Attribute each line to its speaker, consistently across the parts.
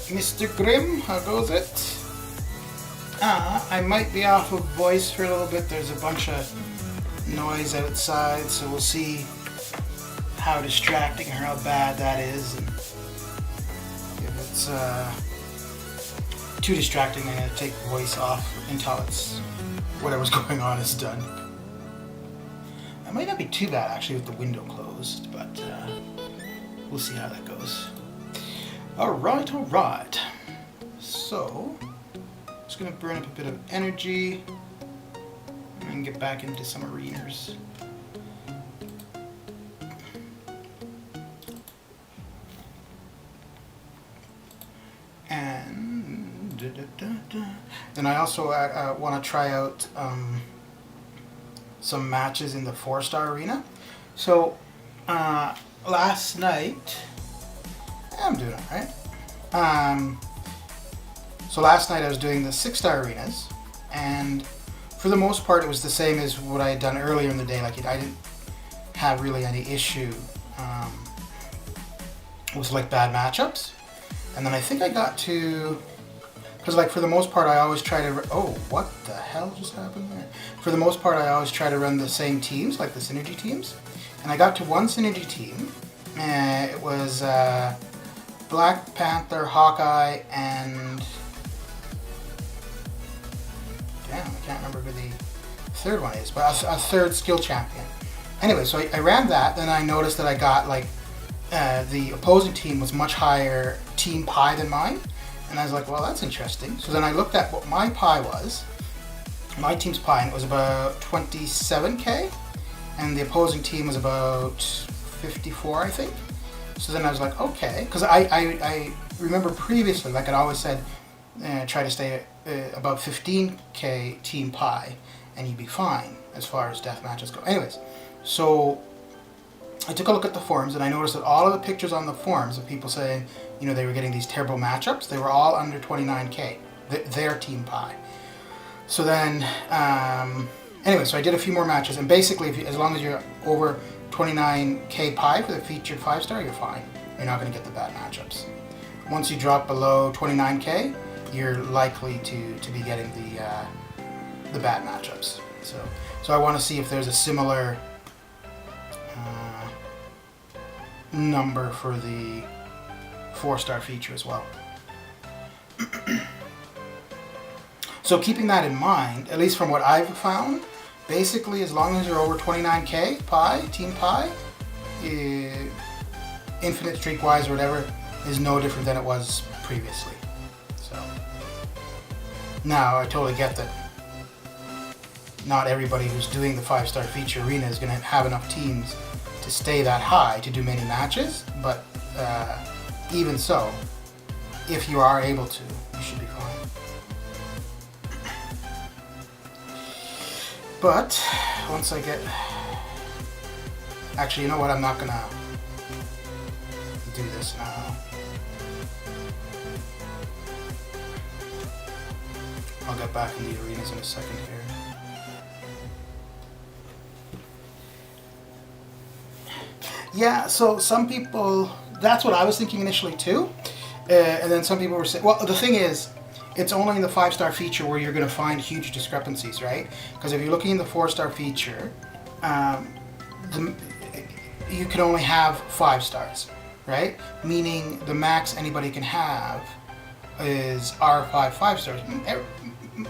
Speaker 1: Mr. Grimm, how goes it? I might be off of voice for a little bit. There's a bunch of noise outside, so we'll see how distracting or how bad that is. And if it's too distracting, I'm going to take the voice off until it's whatever's going on is done. It might not be too bad actually with the window closed, but we'll see how that goes. Alright. So, just going to burn up a bit of energy and get back into some arenas. And then I also want to try out some matches in the 4-star arena. So last night, I'm doing alright. So last night I was doing the 6-star arenas, and for the most part it was the same as what I had done earlier in the day. Like I didn't have really any issue with like bad matchups. And then I think I got to, because like for the most part I always try to, oh, what the hell just happened there? For the most part I always try to run the same teams, like the synergy teams. And I got to one synergy team, and it was Black Panther, Hawkeye, and damn, I can't remember who the third one is, but a third skill champion. Anyway, so I ran that, then I noticed that I got like, the opposing team was much higher team pie than mine, and I was like, well, that's interesting. So then I looked at what my pie was, my team's pie, and it was about 27k, and the opposing team was about 54, I think. So then I was like, okay, because I remember previously, like I'd always said, try to stay above 15k team pie, and you'd be fine as far as death matches go. Anyways, so I took a look at the forums, and I noticed that all of the pictures on the forums of people saying, you know, they were getting these terrible matchups, they were all under 29k, their team pie. So then, anyway, so I did a few more matches, and basically, as long as you're over 29k pie for the featured 5-star, you're fine. You're not going to get the bad matchups. Once you drop below 29k, you're likely to be getting the bad matchups. So I want to see if there's a similar number for the 4-star feature as well. So keeping that in mind, at least from what I've found, basically as long as you're over 29k pie, team pie, infinite streak wise or whatever, is no different than it was previously. So now I totally get that not everybody who's doing the 5-star feature arena is going to have enough teams to stay that high to do many matches, but even so, if you are able to, you should be fine. But once I get, actually, you know what, I'm not gonna do this now. I'll get back in the arenas in a second here. Yeah, so some people, that's what I was thinking initially too. And then some people were saying, well, the thing is, it's only in the 5-star feature where you're going to find huge discrepancies, right? Because if you're looking in the 4-star feature, you can only have 5 stars, right? Meaning the max anybody can have is R5 5-stars.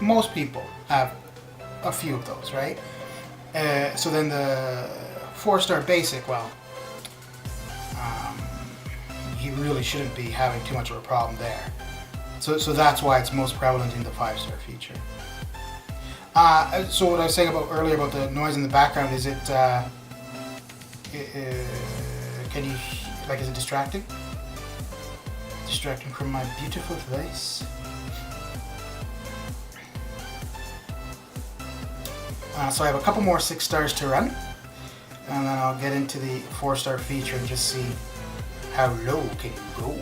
Speaker 1: Most people have a few of those, right? So then the 4-star basic, well, you really shouldn't be having too much of a problem there. So that's why it's most prevalent in the 5-star feature. So what I was saying about earlier about the noise in the background, is it, can you, like, is it distracting? Distracting from my beautiful face. So I have a couple more 6 stars to run, and then I'll get into the 4-star feature and just see how low can you go.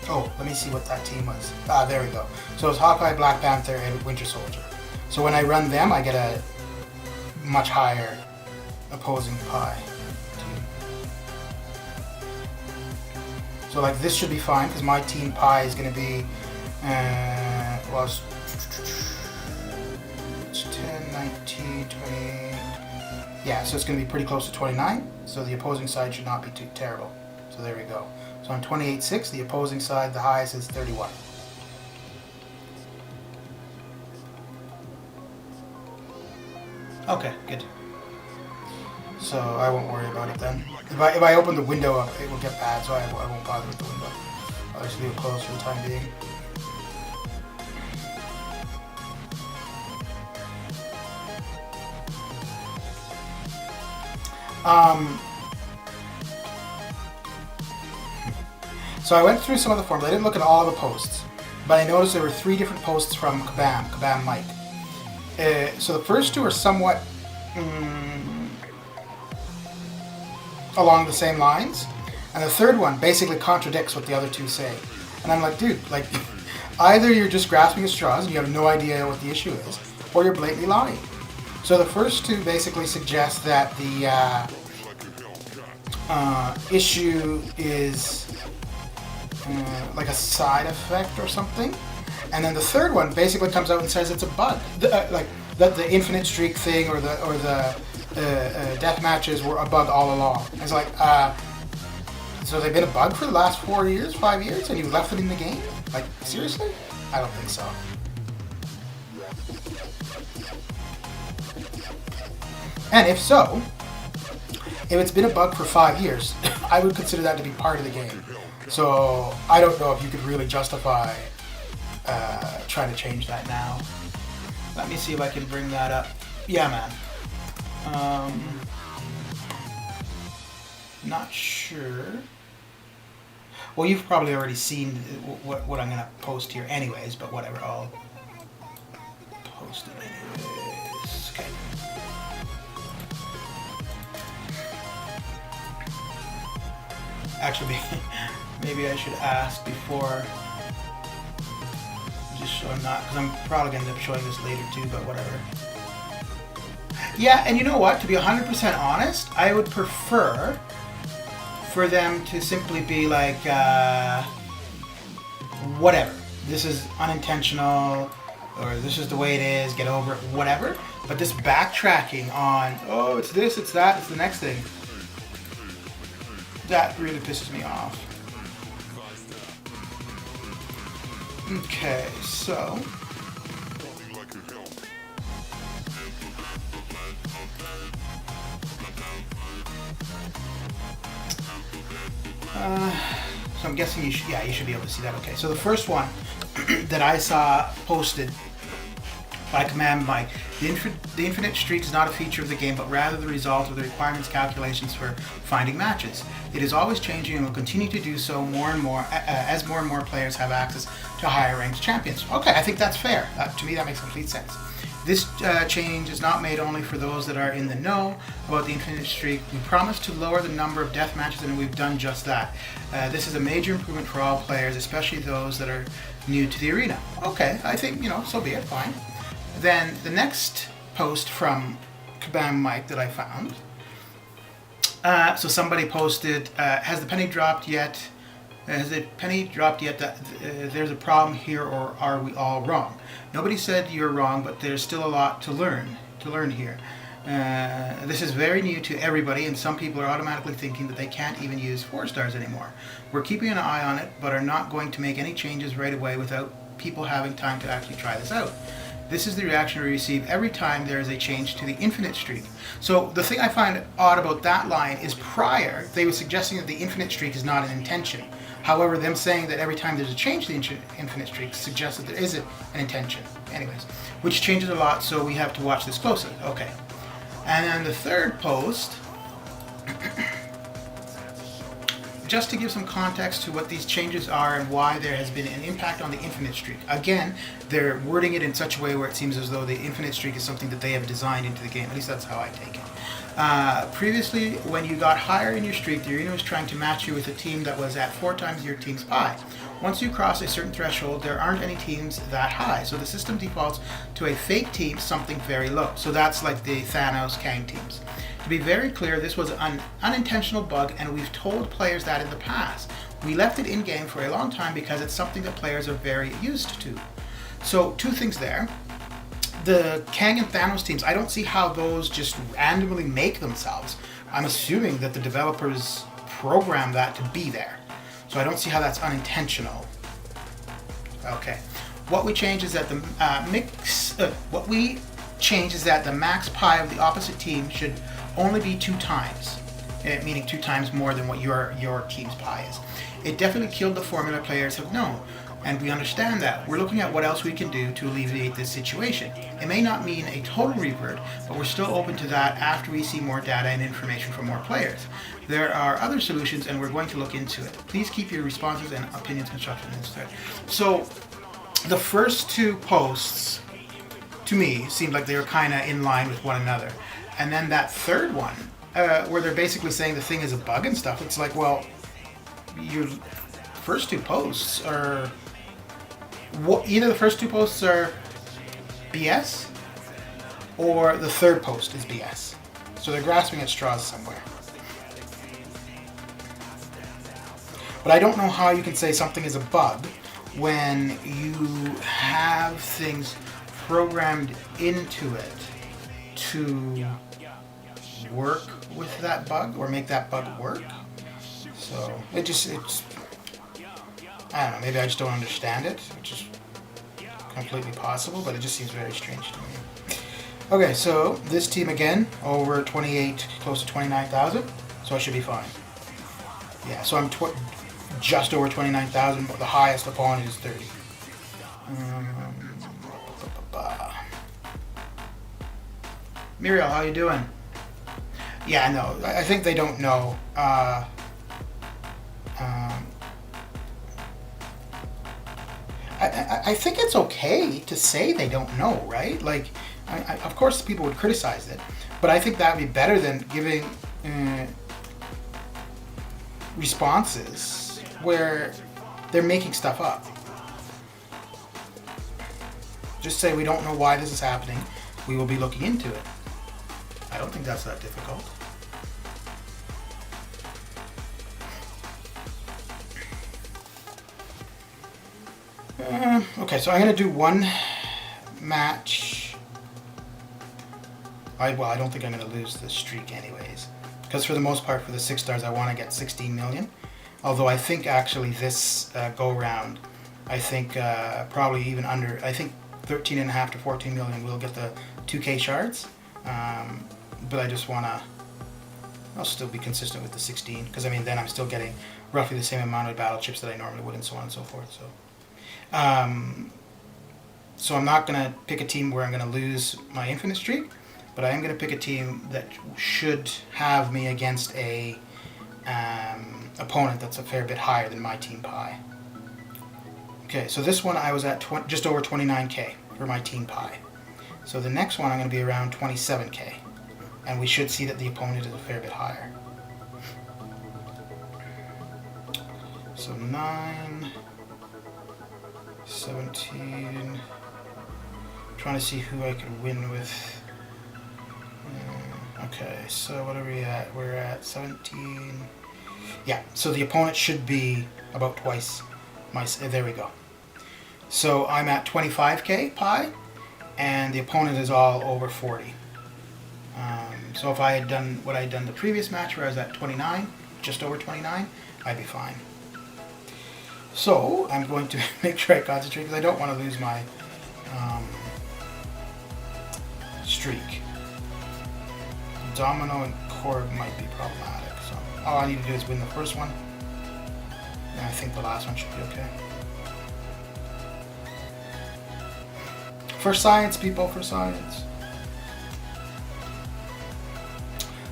Speaker 1: Oh, let me see what that team was. There we go. So it's Hawkeye, Black Panther, and Winter Soldier. So when I run them, I get a much higher opposing pie team. So like this should be fine because my team pi is going to be, well, it's 10, 19, 20. Yeah, so it's going to be pretty close to 29. So the opposing side should not be too terrible. So there we go. So on 28.6, the opposing side, the highest is 31. Okay, good. So I won't worry about it then. If I open the window up, it will get bad, so I won't bother with the window. I'll just leave it closed for the time being. So I went through some of the forums. I didn't look at all of the posts, but I noticed there were 3 different posts from Kabam Mike. So the first 2 are somewhat along the same lines, and the third one basically contradicts what the other 2 say. And I'm like, dude, like, either you're just grasping at straws and you have no idea what the issue is, or you're blatantly lying. So the first 2 basically suggest that the issue is like a side effect or something, and then the third one basically comes out and says it's a bug, like that the infinite streak thing or the death matches were a bug all along. It's like, so they've been a bug for the last 4 years, 5 years, and you left them in the game? Like, seriously? I don't think so. And if so, if it's been a bug for 5 years, I would consider that to be part of the game. So I don't know if you could really justify trying to change that now. Let me see if I can bring that up. Yeah, man. Not sure. Well, you've probably already seen what I'm going to post here anyways, but whatever, I'll post it anyways. Okay. Actually, maybe I should ask before, just so I'm not, because I'm probably going to end up showing this later too, but whatever. Yeah, and you know what? To be 100% honest, I would prefer for them to simply be like, whatever. This is unintentional, or this is the way it is, get over it, whatever. But this backtracking on, oh, it's this, it's that, it's the next thing, that really pisses me off. Okay, so so I'm guessing you should be able to see that. Okay, so the first one that I saw posted by Command Mike, the infinite streak is not a feature of the game, but rather the result of the requirements calculations for finding matches. It is always changing and will continue to do so more and more as more and more players have access to higher ranked champions. Okay, I think that's fair. To me, that makes complete sense. This change is not made only for those that are in the know about the infinite streak. We promise to lower the number of death matches, and we've done just that. This is a major improvement for all players, especially those that are new to the arena. Okay, I think, so be it, fine. Then the next post from Kabam Mike that I found. So somebody posted, has the penny dropped yet? Has the penny dropped yet that there's a problem here, or are we all wrong? Nobody said you're wrong, but there's still a lot to learn here. This is very new to everybody, and some people are automatically thinking that they can't even use 4 stars anymore. We're keeping an eye on it, but are not going to make any changes right away without people having time to actually try this out. This is the reaction we receive every time there is a change to the infinite streak. So the thing I find odd about that line is prior, they were suggesting that the infinite streak is not an intention. However, them saying that every time there's a change to the infinite streak suggests that there is an intention. Anyways, which changes a lot, so we have to watch this closely. Okay. And then the third post, just to give some context to what these changes are and why there has been an impact on the infinite streak. Again, they're wording it in such a way where it seems as though the infinite streak is something that they have designed into the game. At least that's how I take it. Previously, when you got higher in your streak, the arena was trying to match you with a team that was at 4 times your team's pi. Once you cross a certain threshold, there aren't any teams that high, so the system defaults to a fake team, something very low. So that's like the Thanos Kang teams. To be very clear, this was an unintentional bug, and we've told players that in the past. We left it in-game for a long time because it's something that players are very used to. So 2 things there. The Kang and Thanos teams, I don't see how those just randomly make themselves. I'm assuming that the developers program that to be there. So I don't see how that's unintentional. Okay. What we change is that the the max pi of the opposite team should only be 2 times, meaning 2 times more than what your team's pi is. It definitely killed the formula players have known, and we understand that. We're looking at what else we can do to alleviate this situation. It may not mean a total revert, but we're still open to that after we see more data and information from more players. There are other solutions, and we're going to look into it. Please keep your responses and opinions constructive in this thread. So, the first 2 posts, to me, seemed like they were kind of in line with one another. And then that third one, where they're basically saying the thing is a bug and stuff, it's like, well, your first 2 posts are... either the first 2 posts are BS, or the third post is BS. So they're grasping at straws somewhere. But I don't know how you can say something is a bug when you have things programmed into it to work with that bug or make that bug work. So it's I don't know, maybe I just don't understand it, which is completely possible, but it just seems very strange to me. Okay, so this team again, over 28, close to 29,000, so I should be fine. Yeah, so I'm just over 29,000, but the highest opponent is 30. Muriel, how you doing? Yeah, no, I think they don't know. I think it's okay to say they don't know, right? Like, of course people would criticize it, but I think that would be better than giving responses where they're making stuff up. Just say we don't know why this is happening. We will be looking into it. I don't think that's that difficult. Okay, so I'm going to do one match. I don't think I'm going to lose the streak anyways. Because for the most part, for the 6 stars, I want to get 16 million. Although I think actually this go-round, I think probably even under, I think 13.5 to 14 million will get the 2K shards. But I just want to, I'll still be consistent with the 16. Because I mean, then I'm still getting roughly the same amount of battle chips that I normally would and so on and so forth. So I'm not going to pick a team where I'm going to lose my infinite streak, but I am going to pick a team that should have me against a opponent that's a fair bit higher than my team pi. Okay, so this one I was at just over 29k for my team pi. So the next one I'm going to be around 27k, and we should see that the opponent is a fair bit higher. So 9... 17. Trying to see who I could win with. Okay, so what are we at? We're at 17. Yeah, so the opponent should be about twice my. There we go. So I'm at 25k pi, and the opponent is all over 40. So if I had done what I had done the previous match, where I was at 29, just over 29, I'd be fine. So I'm going to make sure I concentrate because I don't want to lose my streak. Domino and Korg might be problematic, so all I need to do is win the first one, and I think the last one should be okay. For science, people, for science.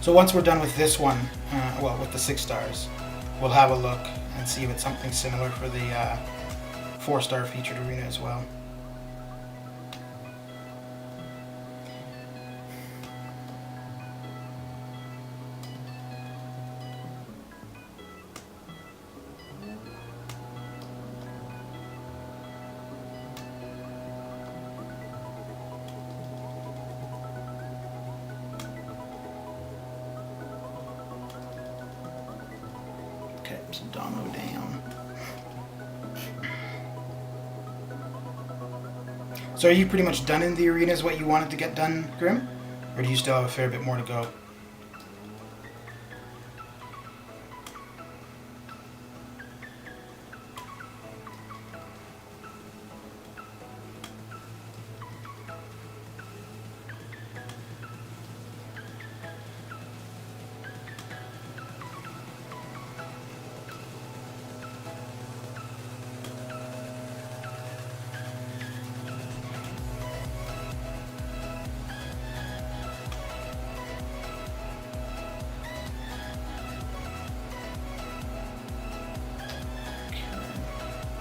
Speaker 1: So once we're done with this one, well, with the 6 stars, we'll have a look and see if it's something similar for the 4-star featured arena as well. Okay, so domino down. So are you pretty much done in the arena is what you wanted to get done, Grim? Or do you still have a fair bit more to go?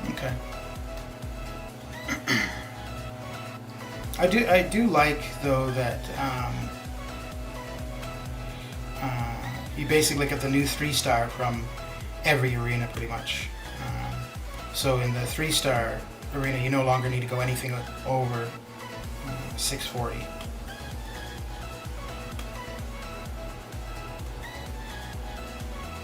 Speaker 1: Okay. I do like though that you basically get the new 3-star from every arena pretty much. So in the 3-star arena, you no longer need to go anything over 640.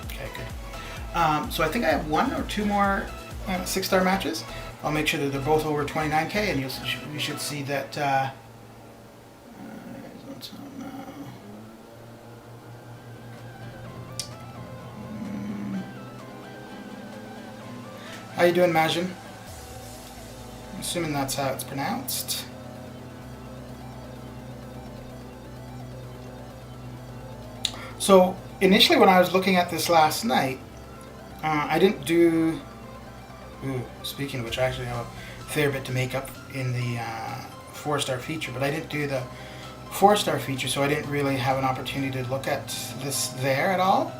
Speaker 1: Okay, good. So I think I have 1 or 2 more 6-star matches. I'll make sure that they're both over 29k, and you should see that. How you doing, Majin? I'm assuming that's how it's pronounced. So initially, when I was looking at this last night, I didn't do. Ooh, speaking of which, I actually have a fair bit to make up in the 4-star feature, but I didn't do the 4-star feature, so I didn't really have an opportunity to look at this there at all.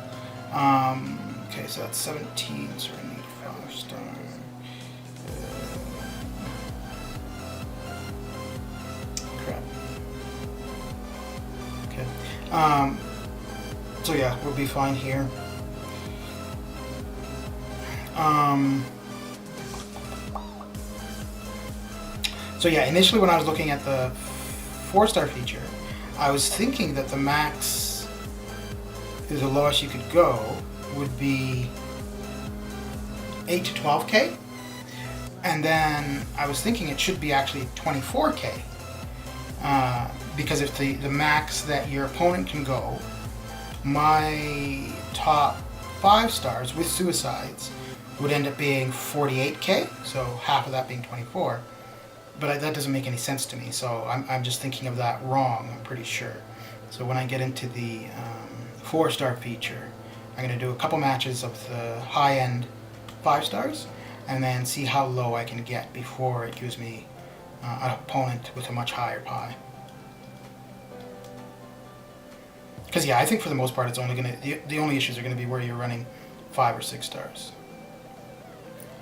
Speaker 1: Okay, so that's 17, so I need 5-star. Crap. Okay. So yeah, we'll be fine here. So yeah, initially when I was looking at the 4-star feature, I was thinking that the max, the lowest you could go, would be 8 to 12k, and then I was thinking it should be actually 24k, because if the max that your opponent can go, my top 5 stars with suicides would end up being 48k, so half of that being 24. But that doesn't make any sense to me, so I'm just thinking of that wrong, I'm pretty sure. So when I get into the 4-star feature, I'm going to do a couple matches of the high-end 5 stars, and then see how low I can get before it gives me an opponent with a much higher pie. Because yeah, I think for the most part it's only going to, the only issues are going to be where you're running 5 or 6 stars.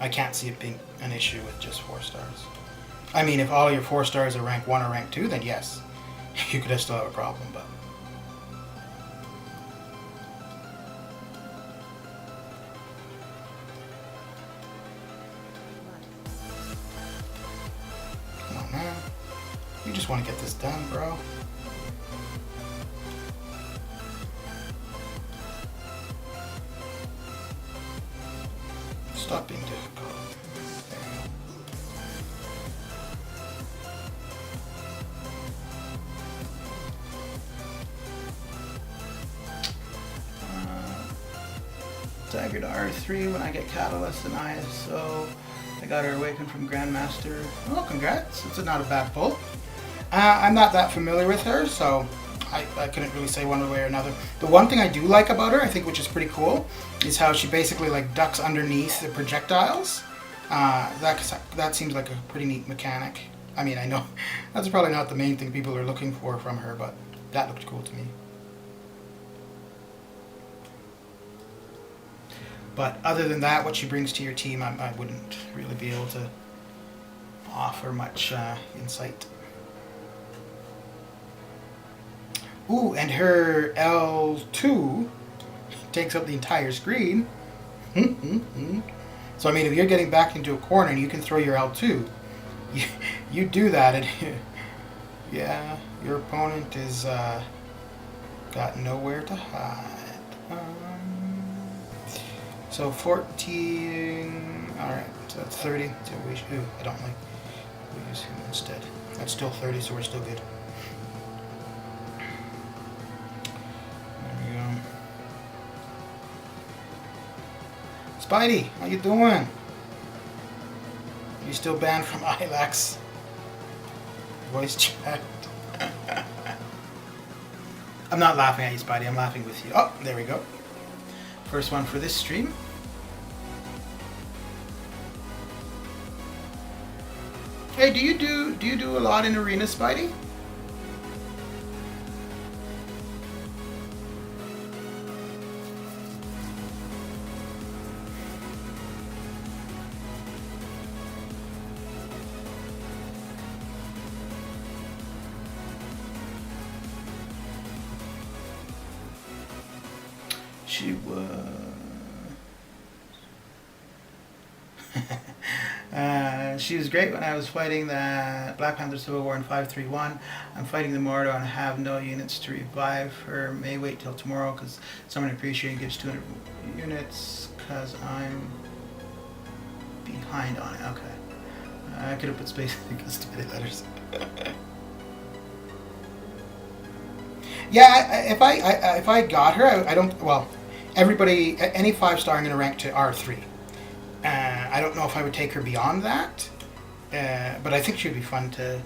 Speaker 1: I can't see it being an issue with just 4 stars. I mean, if all your 4 stars are rank 1 or rank 2, then yes, you could still have a problem, but... Come on, man. You just want to get this done, bro. Stop being difficult. Staggered R3 when I get Catalyst and ISO. I got her awakened from Grandmaster. Oh, congrats. It's not a bad pull. I'm not that familiar with her, so I couldn't really say one way or another. The one thing I do like about her, I think, which is pretty cool, is how she basically like ducks underneath the projectiles. That seems like a pretty neat mechanic. I mean, I know that's probably not the main thing people are looking for from her, but that looked cool to me. But other than that, what she brings to your team, I wouldn't really be able to offer much insight. Ooh, and her L2 takes up the entire screen. So I mean, if you're getting back into a corner and you can throw your L2, you do that, and yeah, your opponent is got nowhere to hide. So 14, alright, so that's 30. So I don't like we'll use him instead. That's still 30, so we're still good. There we go. Spidey, how you doing? You still banned from ILAX? Voice chat. I'm not laughing at you, Spidey. I'm laughing with you. Oh, there we go. First one for this stream. Hey, do you do a lot in arena, Spidey? She was. She was great when I was fighting the Black Panther Civil War in 531. I'm fighting the Mordo and I have no units to revive her. May wait till tomorrow because someone appreciating gives 200 units because I'm behind on it. Okay. I could have put space because too many letters. Yeah, if I got her, I don't. Well, everybody, any 5-star, I'm going to rank to R3. I don't know if I would take her beyond that, but I think she would be fun to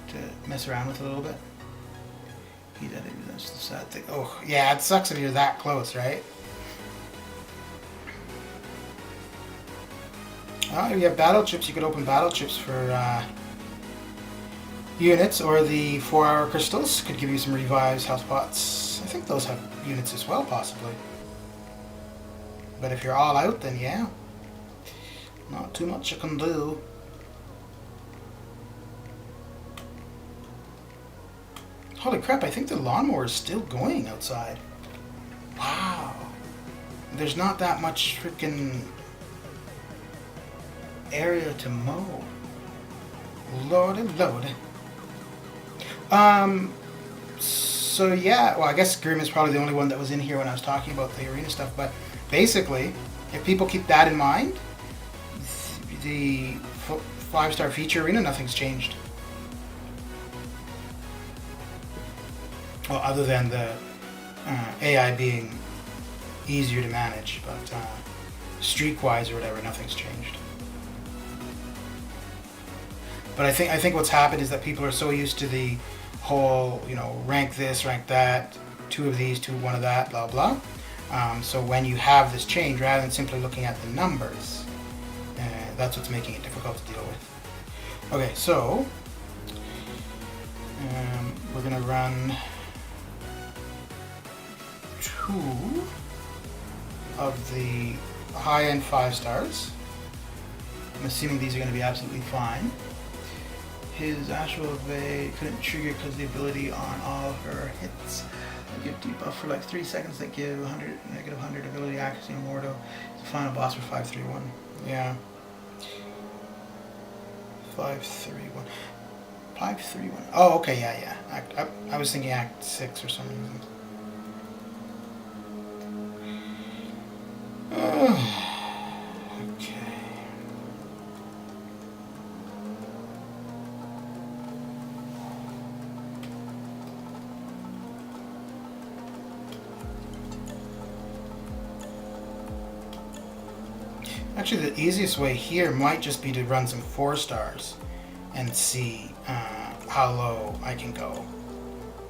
Speaker 1: mess around with a little bit. That's the sad thing. Oh, yeah, it sucks if you're that close, right? Oh, if you have battle chips, you could open battle chips for units, or the 4-hour crystals could give you some revives, health pots. I think those have units as well, possibly. But if you're all out, then yeah. Not too much you can do. Holy crap, I think the lawnmower is still going outside. Wow. There's not that much freaking area to mow. Lordy, lordy. So yeah, well, I guess Grim is probably the only one that was in here when I was talking about the arena stuff, but basically, if people keep that in mind, the 5-star feature arena, nothing's changed. Well, other than the AI being easier to manage, but streak-wise or whatever, nothing's changed. But I think what's happened is that people are so used to the whole, rank this, rank that, 2 of these, 2, 1 of that, blah blah. So when you have this change, rather than simply looking at the numbers, that's what's making it difficult to deal with. Okay, so we're gonna run 2 of the high-end 5-stars. I'm assuming these are going to be absolutely fine. His Astral Evade couldn't trigger because the ability on all her hits that give debuff for like 3 seconds that give negative 100 ability accuracy on Mordo. It's the final boss for 531. Yeah. 531. 531. Oh, okay, yeah. I was thinking Act 6 or something. Okay. Actually, the easiest way here might just be to run some 4-stars and see how low I can go.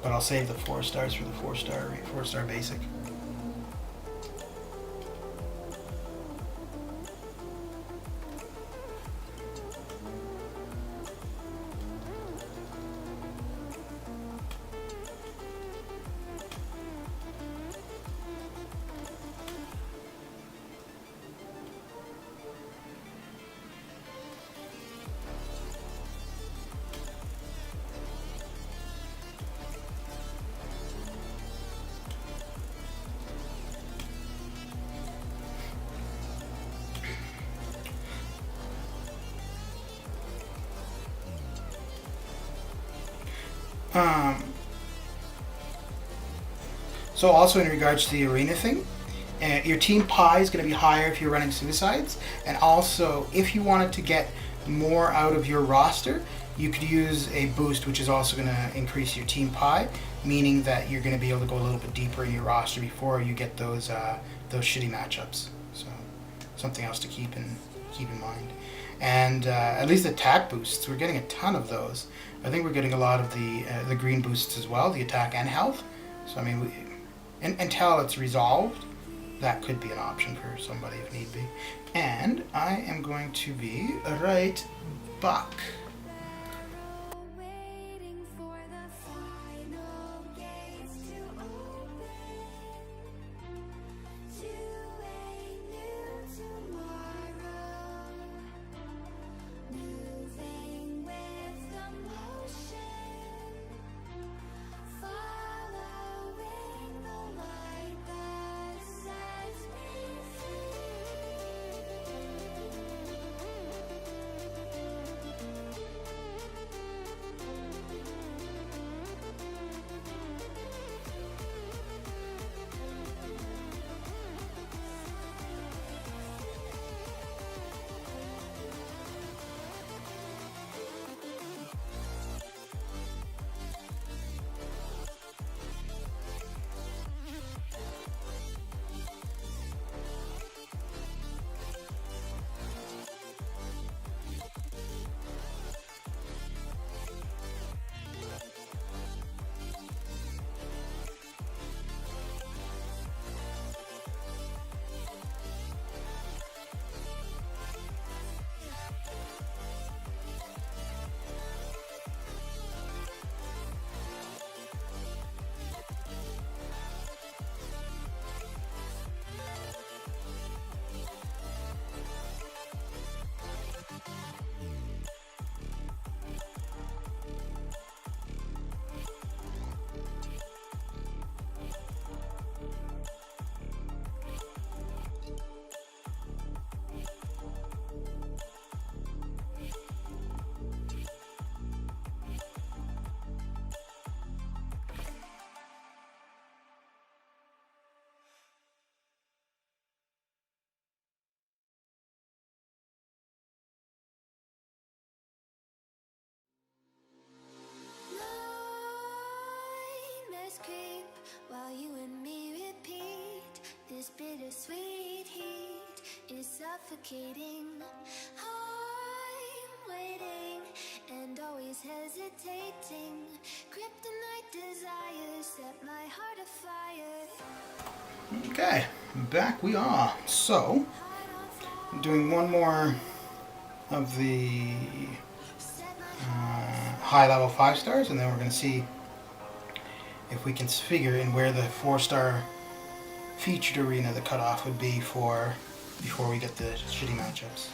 Speaker 1: But I'll save the 4-stars for the 4-star basic. So also in regards to the arena thing, your team pie is going to be higher if you're running suicides, and also if you wanted to get more out of your roster, you could use a boost, which is also going to increase your team pie, meaning that you're going to be able to go a little bit deeper in your roster before you get those shitty matchups. So something else to keep in mind. And at least attack boosts, we're getting a ton of those. I think we're getting a lot of the green boosts as well, the attack and health. So I mean, until it's resolved, that could be an option for somebody if need be. And I am going to be right back.
Speaker 2: Creep while you and me repeat. This bittersweet heat is suffocating. I'm waiting and always hesitating. Kryptonite desires set my heart afire.
Speaker 1: Okay, back we are. So, doing one more of the high level 5 stars, and then we're going to see if we can figure in where the 4-star featured arena, the cutoff would be for before we get the shitty matchups.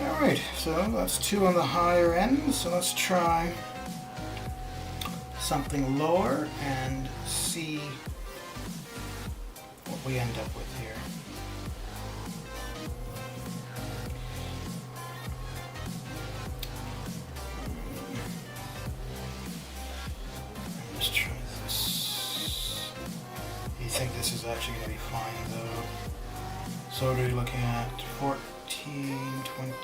Speaker 1: Alright, so that's 2 on the higher end, so let's try something lower and see what we end up with here. Let's try this. You think this is actually going to be fine though? So what are we looking at? 14, 20,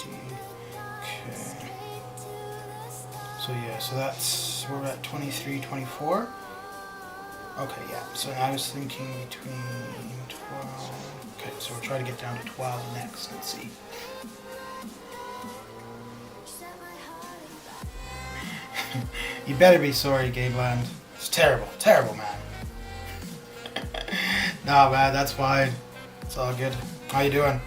Speaker 1: okay. So yeah, so that's, we're at 23, 24. Okay, yeah, so I was thinking between 12, okay, so we'll try to get down to 12 next, let's see. You better be sorry, Goblin. It's terrible, terrible, man. Nah, man, that's fine. It's all good. How you doing?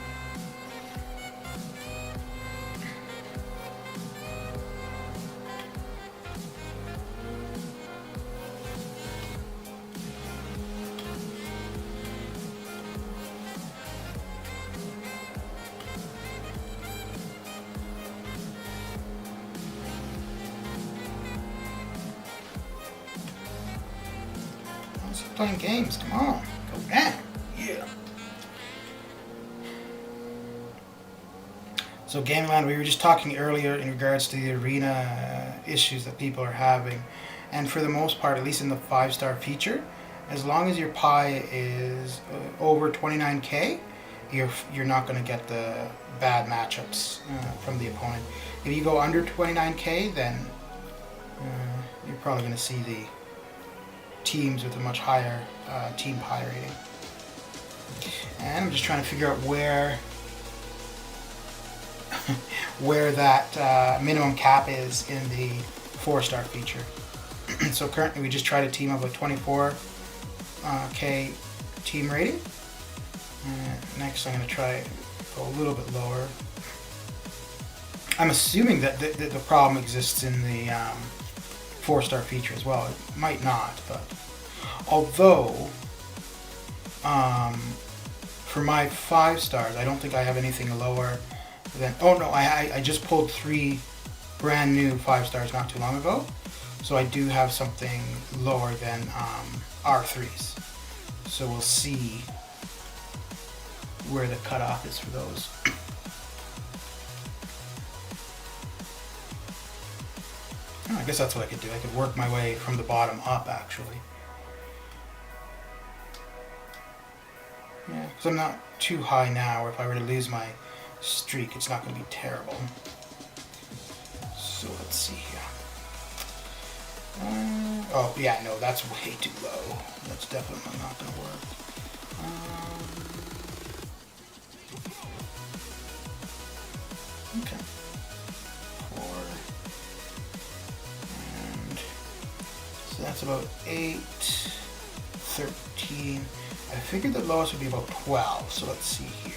Speaker 1: Let's keep playing games. Come on, go down. Yeah. So Gameland, we were just talking earlier in regards to the arena issues that people are having, and for the most part, at least in the 5-star feature, as long as your pi is over 29k, you're not going to get the bad matchups from the opponent. If you go under 29k, then you're probably going to see the teams with a much higher team pi rating. And I'm just trying to figure out where that minimum cap is in the 4-star feature. So currently we just tried a team of a 24k team rating. Next I'm going to try go a little bit lower. I'm assuming that the problem exists in the 4-star feature as well. It might not, but although for my 5 stars, I don't think I have anything lower than, oh no, I just pulled 3 brand new 5 stars not too long ago, so I do have something lower than R3s. So we'll see where the cutoff is for those. Oh, I guess that's what I could do. I could work my way from the bottom up, actually. Yeah, because I'm not too high now, or if I were to lose my streak, it's not going to be terrible. So let's see here. Oh, yeah, no, that's way too low. That's definitely not going to work. Okay. 4. And so that's about 8, 13. I figured the lowest would be about 12, so let's see here.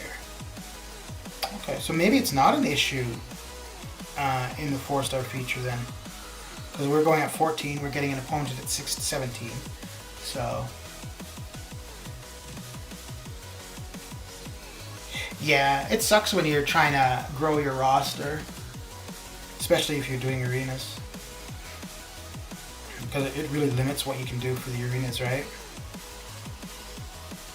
Speaker 1: Okay, so maybe it's not an issue in the 4-star feature then. Because we're going at 14, we're getting an opponent at 17. So yeah, it sucks when you're trying to grow your roster, especially if you're doing arenas. Because it really limits what you can do for the arenas, right?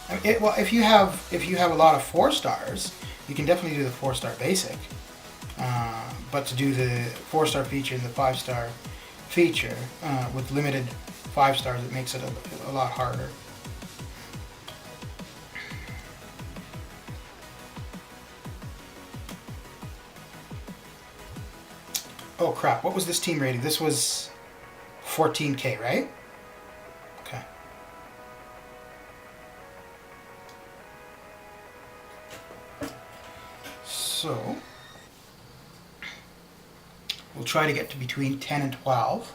Speaker 1: I mean, well, if you have a lot of 4 stars, you can definitely do the 4-star basic. But to do the 4-star feature and the 5-star feature with limited 5 stars, it makes it a lot harder. Oh crap! What was this team rating? This was 14k, right? Okay. So we'll try to get to between 10 and 12.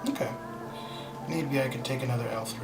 Speaker 1: Okay. Maybe I could take another L3.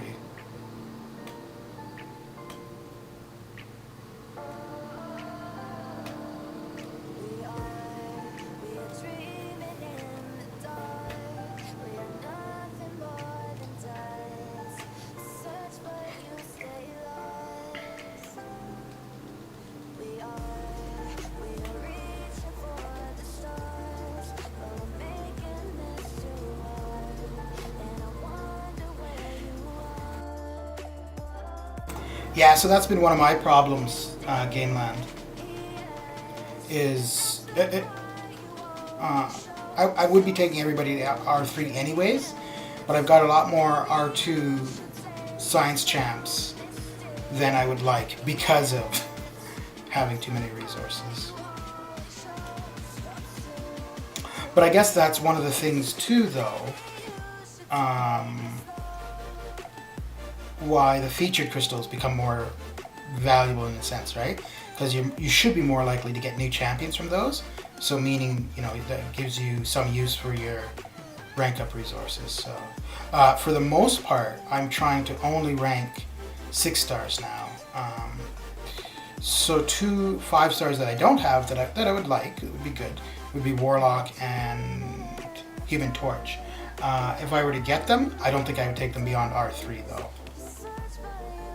Speaker 1: Yeah, so that's been one of my problems, Gameland. Is I would be taking everybody to R3 anyways, but I've got a lot more R2 science champs than I would like because of having too many resources. But I guess that's one of the things too, though, why the featured crystals become more valuable in a sense, right? Because you should be more likely to get new champions from those. So meaning, you know, that gives you some use for your rank up resources. So for the most part, I'm trying to only rank 6 stars now. So 2 5 stars that I don't have that I would like, it would be good, would be Warlock and Human Torch. If I were to get them, I don't think I would take them beyond R3 though.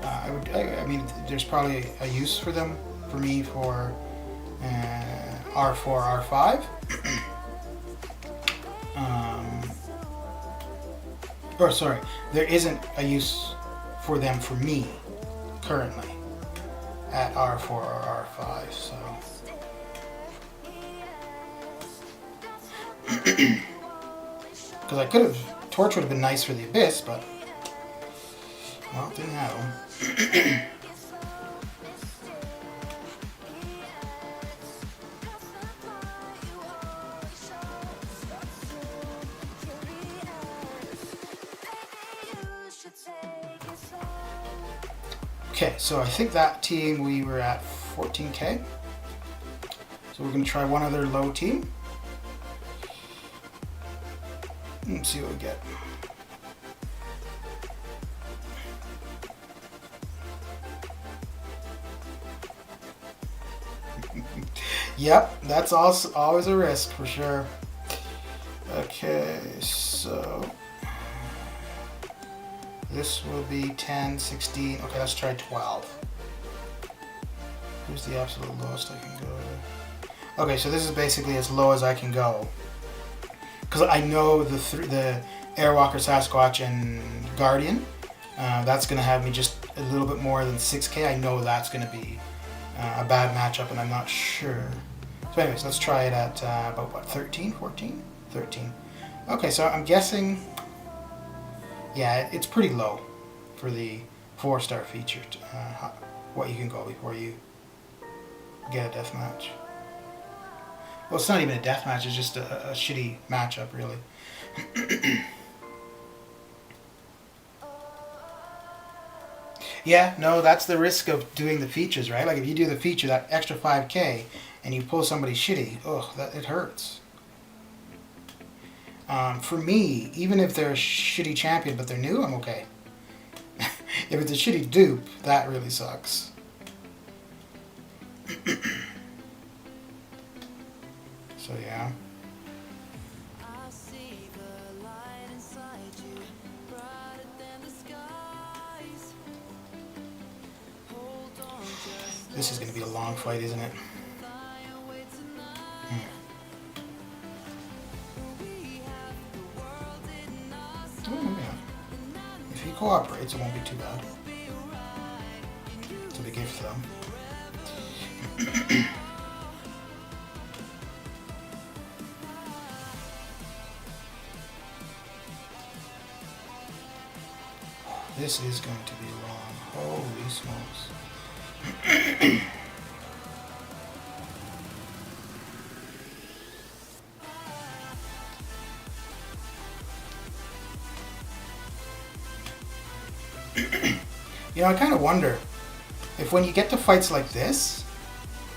Speaker 1: I mean, there's probably a use for them for me for R4, R5. Or sorry, there isn't a use for them for me currently at R4 or R5. So because I could have, Torch would have been nice for the Abyss, but well, didn't have them. Okay, so I think that team we were at 14k. So we're going to try one other low team. Let's see what we get. Yep, that's also always a risk for sure. Okay, so this will be 10, 16. Okay, let's try 12. Here's the absolute lowest I can go. Okay, so this is basically as low as I can go. Because I know the Airwalker, Sasquatch, and Guardian, that's going to have me just a little bit more than 6k. I know that's going to be a bad matchup, and I'm not sure. So anyways, let's try it at about, what, 13, 14? 13. Okay, so I'm guessing, yeah, it's pretty low for the 4-star featured, what you can go before you get a deathmatch. Well, it's not even a deathmatch, it's just a shitty matchup, really. Yeah, no, that's the risk of doing the features, right? Like, if you do the feature, that extra 5k, and you pull somebody shitty, ugh, it hurts. For me, even if they're a shitty champion, but they're new, I'm okay. If it's a shitty dupe, that really sucks. So, yeah. This is going to be a long fight, isn't it? Oh, yeah. If he cooperates, it won't be too bad. It's a big if, though. This is going to be long. Holy smokes. You know, I kind of wonder if when you get to fights like this,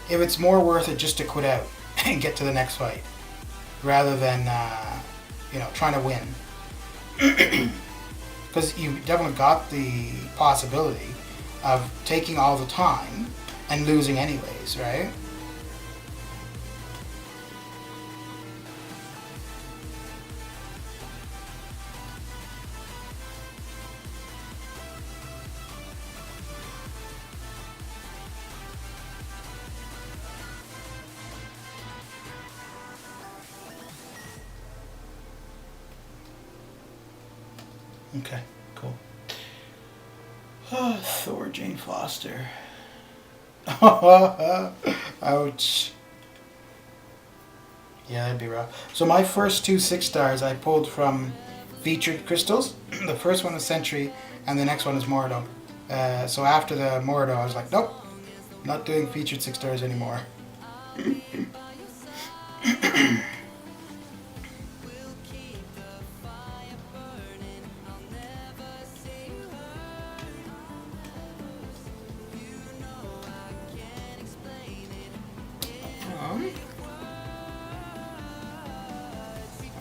Speaker 1: if it's more worth it just to quit out and get to the next fight rather than, you know, trying to win. Because you definitely got the possibility of taking all the time and losing anyways, right? Okay, cool. Thor, Jane Foster. Ouch. Yeah, that'd be rough. So my first 2 6-stars I pulled from featured crystals. The first one was Sentry, and the next one is Mordo. So after the Mordo, I was like, nope, not doing featured 6-stars anymore.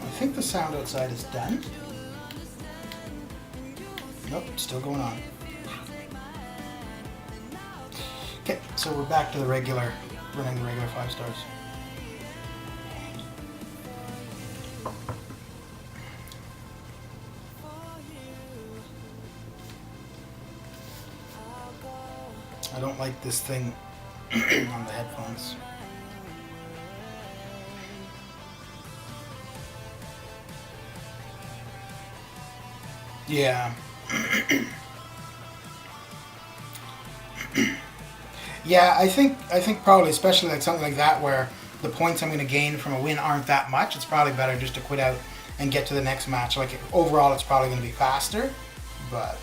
Speaker 1: I think the sound outside is done. Nope, still going on. Okay, so we're back to the regular, running the regular 5-stars. I don't like this thing on the headphones. Yeah. Yeah, I think probably, especially like something like that where the points I'm going to gain from a win aren't that much, it's probably better just to quit out and get to the next match. Like overall, it's probably going to be faster, but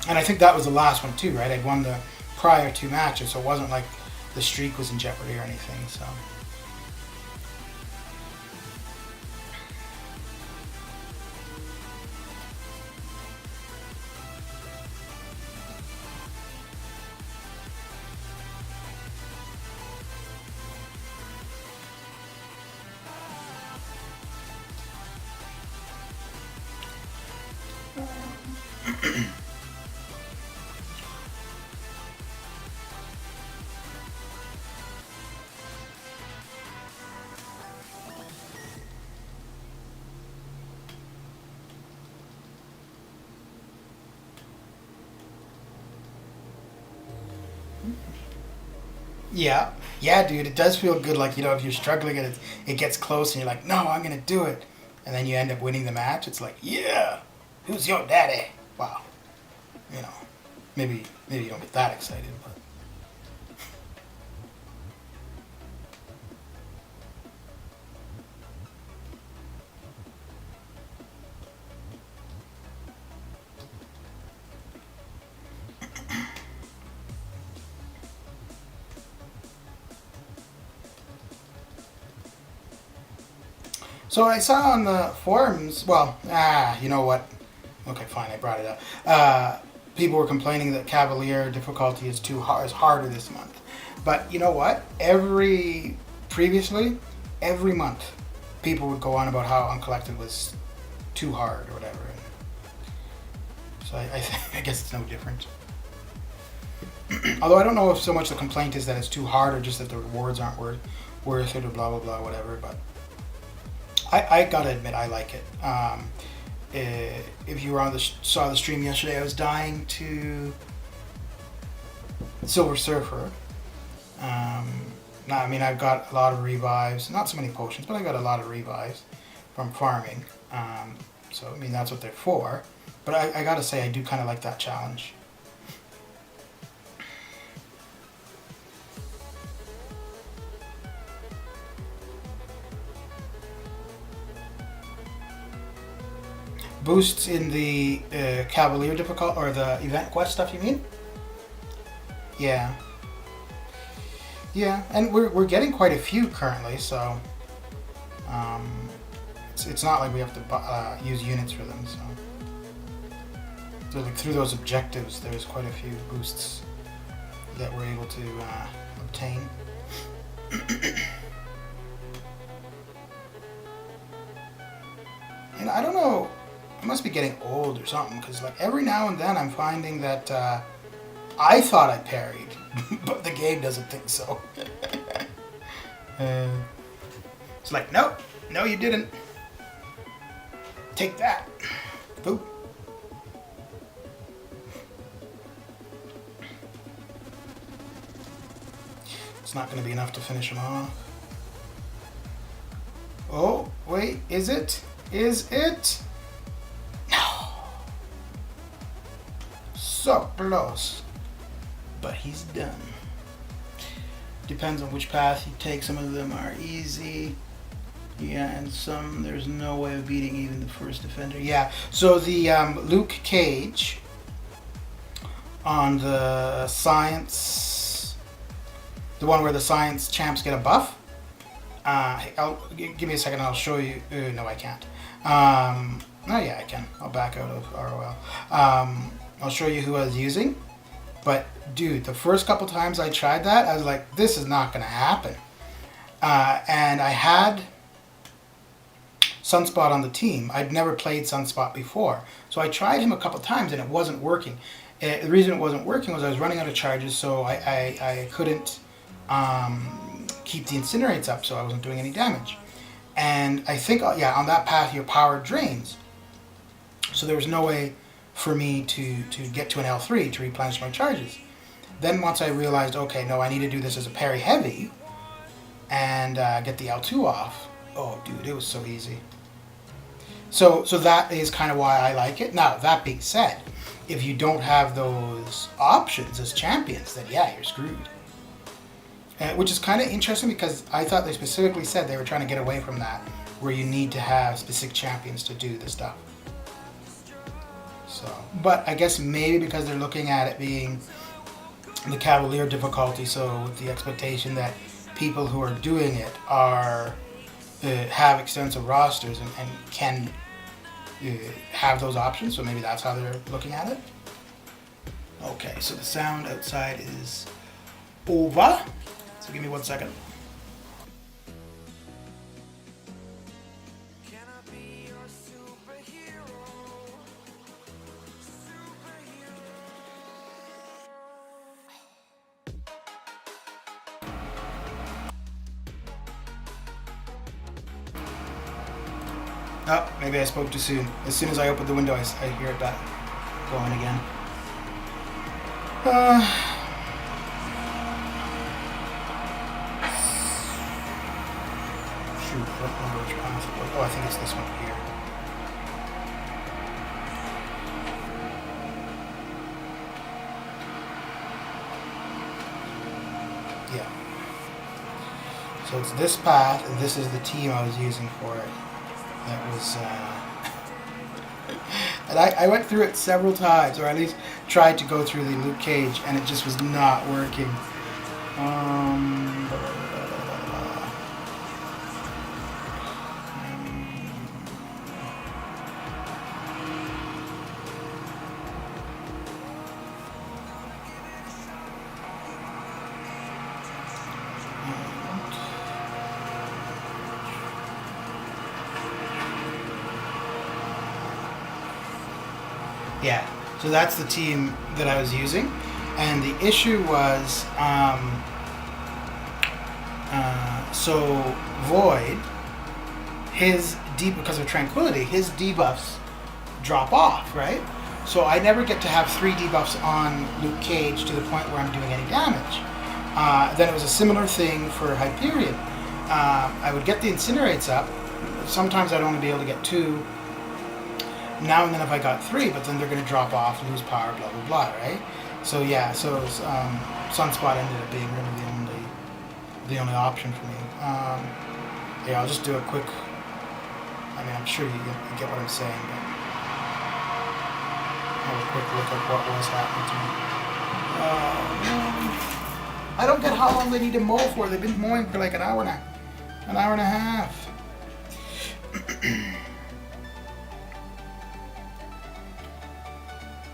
Speaker 1: and I think that was the last one too, right? I'd won the prior 2 matches, so it wasn't like the streak was in jeopardy or anything. So. Yeah, dude, it does feel good. Like, you know, if you're struggling and it gets close and you're like, no, I'm gonna do it, and then you end up winning the match. It's like, yeah, who's your daddy? Wow, you know, maybe you don't get that excited, but. So I saw on the forums, well, you know what? Okay, fine, I brought it up. People were complaining that Cavalier difficulty is is harder this month. But you know what? Previously, every month, people would go on about how Uncollected was too hard or whatever. So I guess it's no different. Although I don't know if so much the complaint is that it's too hard or just that the rewards aren't worth it or blah, blah, blah, whatever, but I gotta admit, I like it. If you were saw the stream yesterday, I was dying to Silver Surfer. I mean, I've got a lot of revives, not so many potions, but I got a lot of revives from farming. So, I mean, that's what they're for. But I gotta say, I do kind of like that challenge. Boosts in the Cavalier difficult or the event quest stuff, you mean? Yeah. Yeah, and we're getting quite a few currently, so it's not like we have to use units for them. So like through those objectives, there's quite a few boosts that we're able to obtain. And I don't know. I must be getting old or something, because like every now and then I'm finding that I thought I parried, but the game doesn't think so. It's like, nope, no you didn't. Take that. Boop. It's not going to be enough to finish him off. Oh, wait, is it? Is it? so close. But he's done. Depends on which path you take. Some of them are easy. Yeah, and some there's no way of beating even the first defender. Yeah, so the Luke Cage on the science, the one where the science champs get a buff. Give me a second, I'll show you. No, I can't. Oh yeah, I can. I'll back out of ROL. I'll show you who I was using. But dude, the first couple times I tried that, I was like, this is not going to happen. And I had Sunspot on the team. I'd never played Sunspot before. So I tried him a couple times and it wasn't working. The reason it wasn't working was I was running out of charges, so I couldn't keep the incinerates up, so I wasn't doing any damage. And I think, yeah, on that path your power drains. So there was no way for me to get to an L3 to replenish my charges. Then once I realized, okay, no, I need to do this as a parry heavy and get the L2 off. Oh, dude, it was so easy. So that is kind of why I like it. Now, that being said, if you don't have those options as champions, then yeah, you're screwed. Which is kind of interesting because I thought they specifically said they were trying to get away from that, where you need to have specific champions to do the stuff. So, but I guess maybe because they're looking at it being the Cavalier difficulty, so with the expectation that people who are doing it are have extensive rosters and can have those options, so maybe that's how they're looking at it. Okay, so the sound outside is over, so give me 1 second. Oh, maybe I spoke too soon. As soon as I opened the window, I hear it back going again. Shoot, what number is possible? Oh, I think it's this one here. Yeah. So it's this path, and this is the team I was using for it. That was, and I went through it several times, or at least tried to go through the Luke Cage, and it just was not working. Yeah, so that's the team that I was using, and the issue was, so Void, his because of Tranquility, his debuffs drop off, right? So I never get to have 3 debuffs on Luke Cage to the point where I'm doing any damage. Then it was a similar thing for Hyperion. I would get the Incinerates up. Sometimes I'd only be able to get 2. Now and then if I got 3, but then they're going to drop off, lose power, blah, blah, blah, right? So yeah, so Sunspot ended up being really the only option for me. Yeah, I'll just do a quick, I mean, I'm sure you get what I'm saying, but have a quick look at what was happening to me. I don't get how long they need to mow for. They've been mowing for like an hour and a half.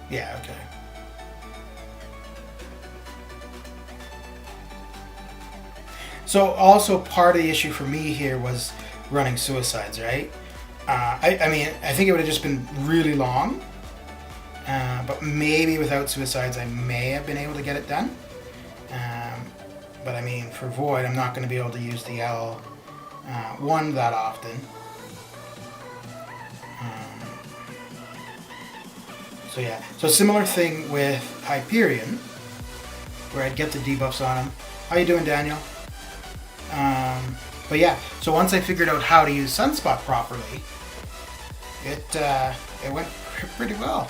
Speaker 1: Yeah, okay. So also part of the issue for me here was running suicides, right? I mean, I think it would have just been really long, but maybe without suicides I may have been able to get it done. But I mean, for Void, I'm not going to be able to use the L1 that often. So yeah, so similar thing with Hyperion, where I'd get the debuffs on him. How you doing, Daniel? But yeah, so once I figured out how to use Sunspot properly, it went pretty well.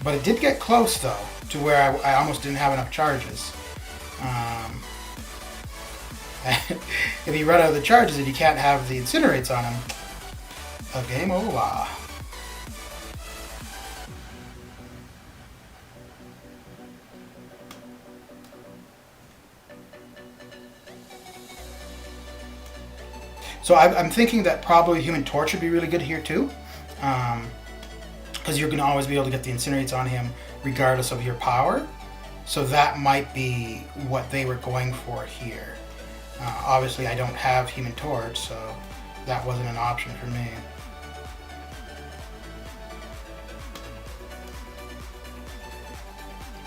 Speaker 1: But it did get close though, to where I almost didn't have enough charges. If you run out of the charges and you can't have the incinerates on him, a game over. So I'm thinking that probably Human Torch would be really good here too, because you're going to always be able to get the incinerates on him regardless of your power. So that might be what they were going for here. Obviously I don't have Human Torch, so that wasn't an option for me.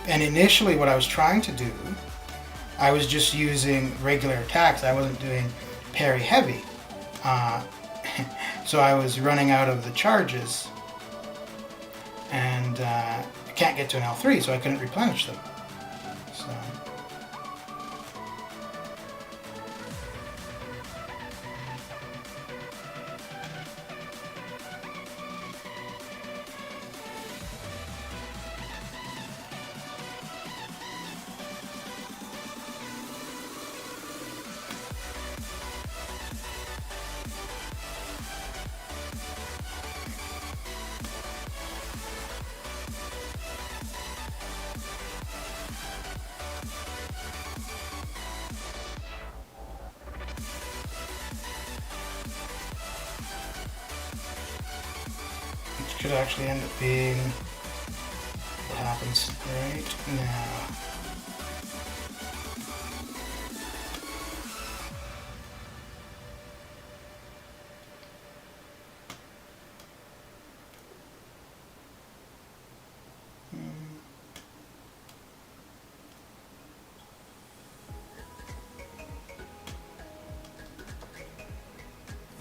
Speaker 1: And initially what I was trying to do, I was just using regular attacks. I wasn't doing parry heavy. So I was running out of the charges, and I can't get to an L3, so I couldn't replenish them. So. Could actually end up being what happens right now.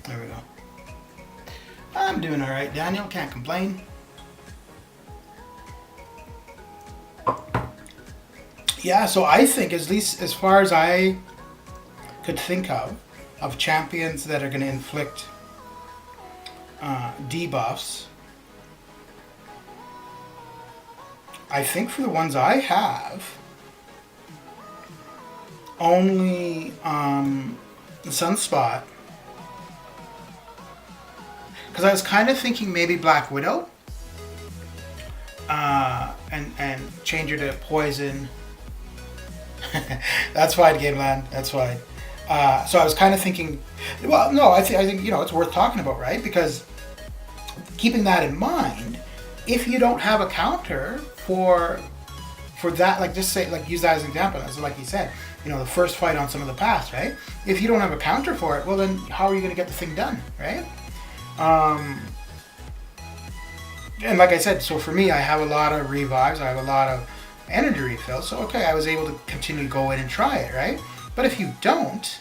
Speaker 1: There we go. I'm doing all right, Daniel. Can't complain. Yeah, so I think, at least as far as I could think of champions that are going to inflict debuffs, I think for the ones I have, only Sunspot. Because I was kind of thinking maybe Black Widow, and change her to Poison. That's fine, Gameland. That's fine. So I was kind of thinking, well, no, I think it's worth talking about, right? Because keeping that in mind, if you don't have a counter for that, like just say, like use that as an example, as like you said, the first fight on some of the past, right? If you don't have a counter for it, well then how are you going to get the thing done, right? And like I said, so for me, I have a lot of revives, I have a lot of energy refills, so okay, I was able to continue to go in and try it, right? But if you don't,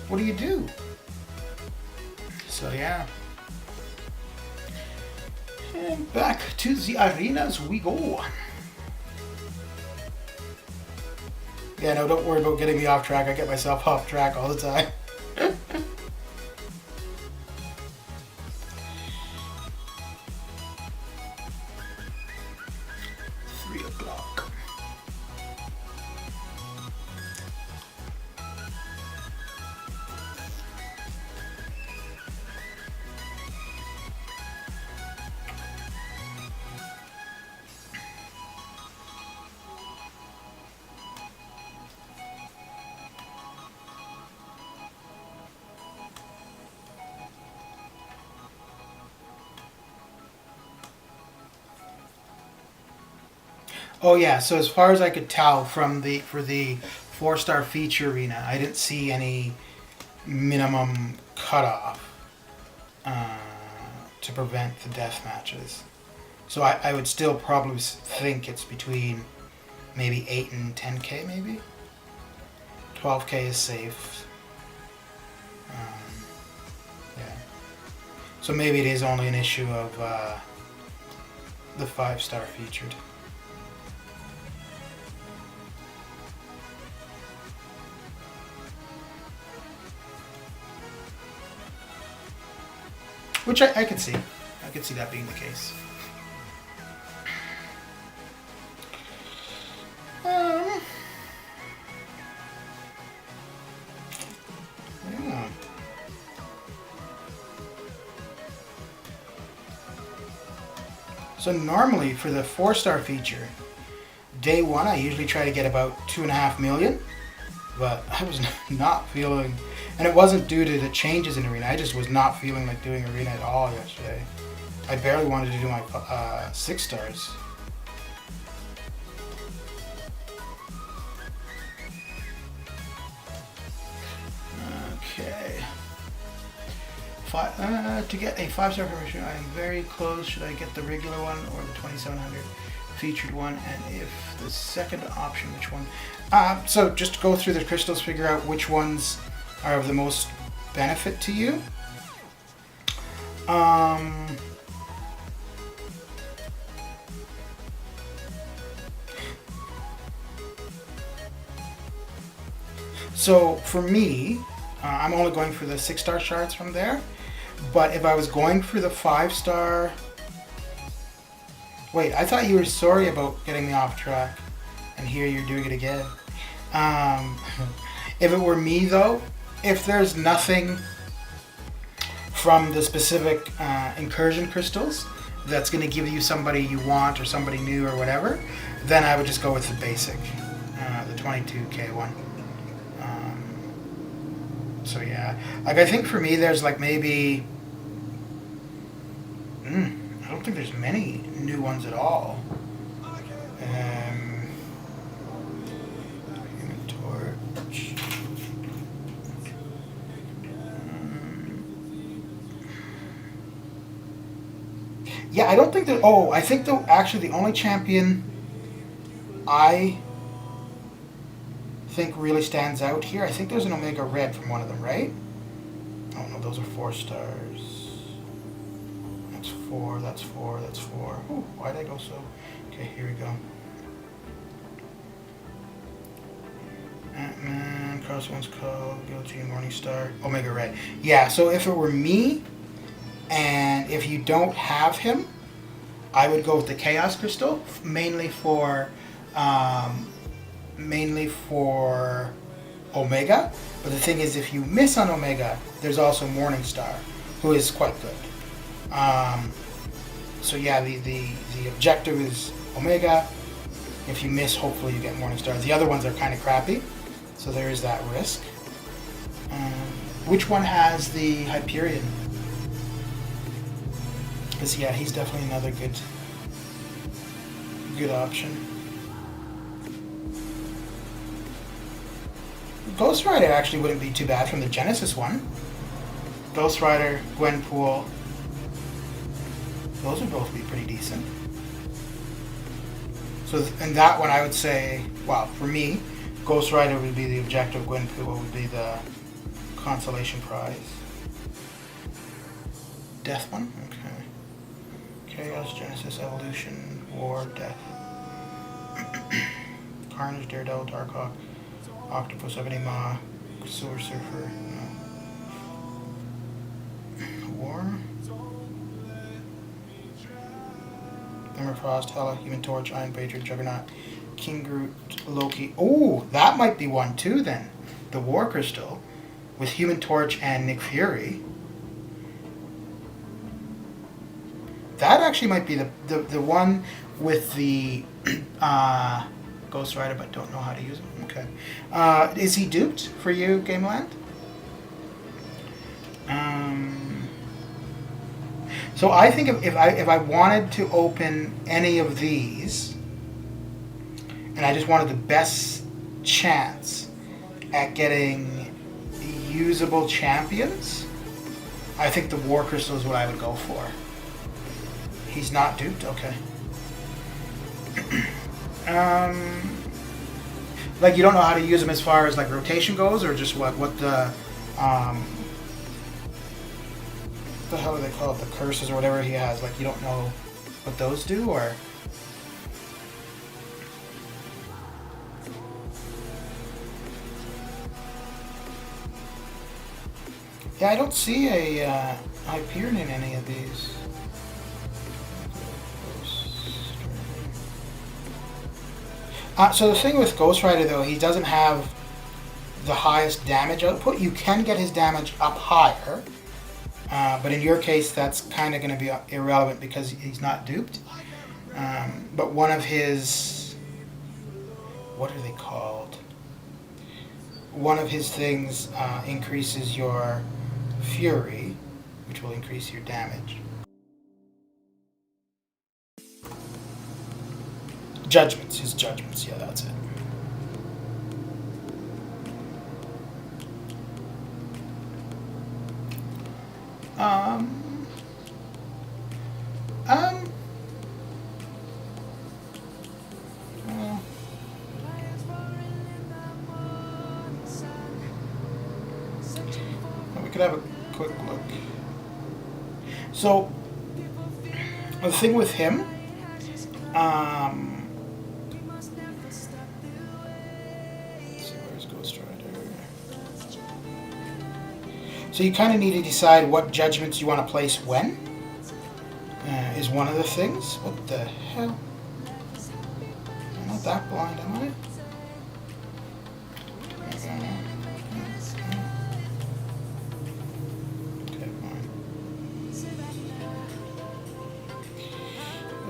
Speaker 1: what do you do? So yeah. And back to the arenas we go. Yeah, no, don't worry about getting me off track. I get myself off track all the time. 3 o'clock. Oh yeah, so as far as I could tell for the 4-star feature arena, I didn't see any minimum cutoff to prevent the death matches. So I would still probably think it's between maybe 8 and 10k maybe. 12k is safe. Yeah. So maybe it is only an issue of the 5-star featured. Which I could see. I could see that being the case. So normally for the 4-star feature, day 1 I usually try to get about 2.5 million, but I was not feeling, and it wasn't due to the changes in Arena, I just was not feeling like doing Arena at all yesterday. I barely wanted to do my 6 stars. Okay. To get a 5-star permission, I am very close. Should I get the regular one or the 2700 featured one? And if the second option, which one? So just go through the crystals, figure out which ones are of the most benefit to you. So for me, I'm only going for the 6-star shards from there. But if I was going for the 5-star... Wait, I thought you were sorry about getting me off track. And here you're doing it again. If it were me though, if there's nothing from the specific incursion crystals that's going to give you somebody you want or somebody new or whatever, then I would just go with the basic, the 22k one. So yeah, like I think for me there's like maybe, I don't think there's many new ones at all. Human Torch. Yeah, I don't think that. Oh, I think actually the only champion I think really stands out here. I think there's an Omega Red from one of them, right? Oh no, those are 4 stars. That's 4. That's 4. That's 4. Ooh, why did I go so? Okay, here we go. Ant-Man, Crossbones Code, Guilty, Morningstar, Omega Red. Yeah, so if it were me, and if you don't have him, I would go with the Chaos Crystal, mainly for Omega. But the thing is, if you miss on Omega, there's also Morningstar, who is quite good. So yeah, the objective is Omega. If you miss, hopefully you get Morningstar. The other ones are kind of crappy, so there is that risk. Which one has the Hyperion? Because yeah, he's definitely another good option. Ghost Rider actually wouldn't be too bad from the Genesis one. Ghost Rider, Gwenpool, those would both be pretty decent. So in that one I would say, well, for me, Ghost Rider would be the objective, Gwenpool would be the consolation prize. Death one? Okay. Chaos, Genesis, Evolution, War, Death. Carnage, Daredevil, Darkhawk, Octopus, Ebony Maw, Silver Surfer, no. War. Frost, Hela, Human Torch, Iron Patriot, Juggernaut, King Groot, Loki. Oh, that might be one too then. The War Crystal with Human Torch and Nick Fury. That actually might be the one with the Ghost Rider, but don't know how to use him. Okay. Is he duped for you, Gameland? So I think if I wanted to open any of these, and I just wanted the best chance at getting usable champions, I think the War Crystal is what I would go for. He's not duped? Okay. Like you don't know how to use him as far as like rotation goes, or just what the hell are they called? The curses or whatever he has. Like you don't know what those do, or yeah, I don't see a Hyperion in any of these. So the thing with Ghost Rider though, he doesn't have the highest damage output. You can get his damage up higher, but in your case that's kind of going to be irrelevant because he's not duped. But one of his, what are they called? One of his things increases your fury, which will increase your damage. Judgments, his judgments, yeah, that's it. We could have a quick look. So, the thing with him, let's see, where's Ghost Rider? So you kind of need to decide what judgments you want to place when, is one of the things. What the hell? I'm not that blind, am I?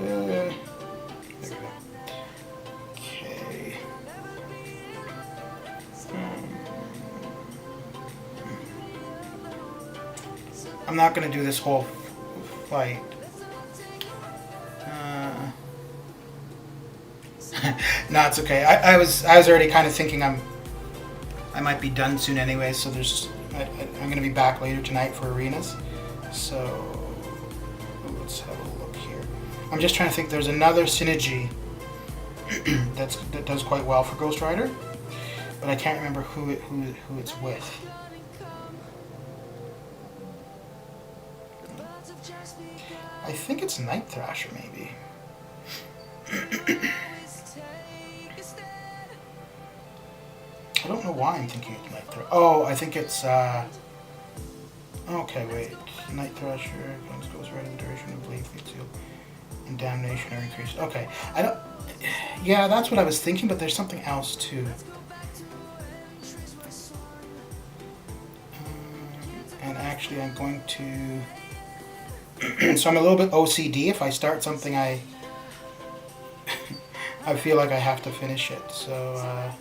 Speaker 1: There we go. Okay. I'm not going to do this whole fight. No, it's okay. I was already kind of thinking I might be done soon anyway. So I'm going to be back later tonight for arenas. So let's have a look here. I'm just trying to think. There's another synergy that does quite well for Ghost Rider, but I can't remember who it's with. I think it's Night Thrasher, maybe. I don't know why I'm thinking it's Night Thrasher. Oh, I think it's. Okay, wait. Night Thrasher goes right in the duration of Blade Fleet Seal and Damnation are increased. Okay, I don't. Yeah, that's what I was thinking, but there's something else too. And actually, I'm going to. So I'm a little bit OCD. If I start something, I feel like I have to finish it. So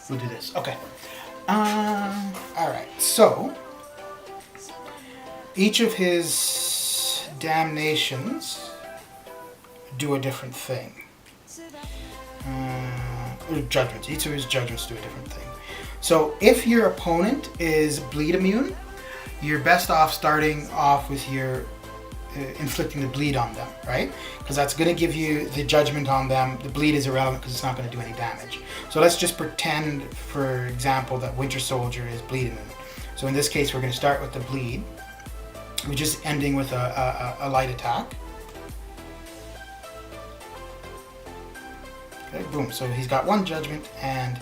Speaker 1: we'll do this. Okay. All right. So each of his damnations do a different thing. Or judgments. Each of his judgments do a different thing. So if your opponent is bleed immune, you're best off starting off with your inflicting the bleed on them, right? Because that's going to give you the judgment on them. The bleed is irrelevant because it's not going to do any damage. So let's just pretend, for example, that Winter Soldier is bleed immune. So in this case, we're going to start with the bleed, which is ending with a light attack. Okay, boom. So he's got one judgment and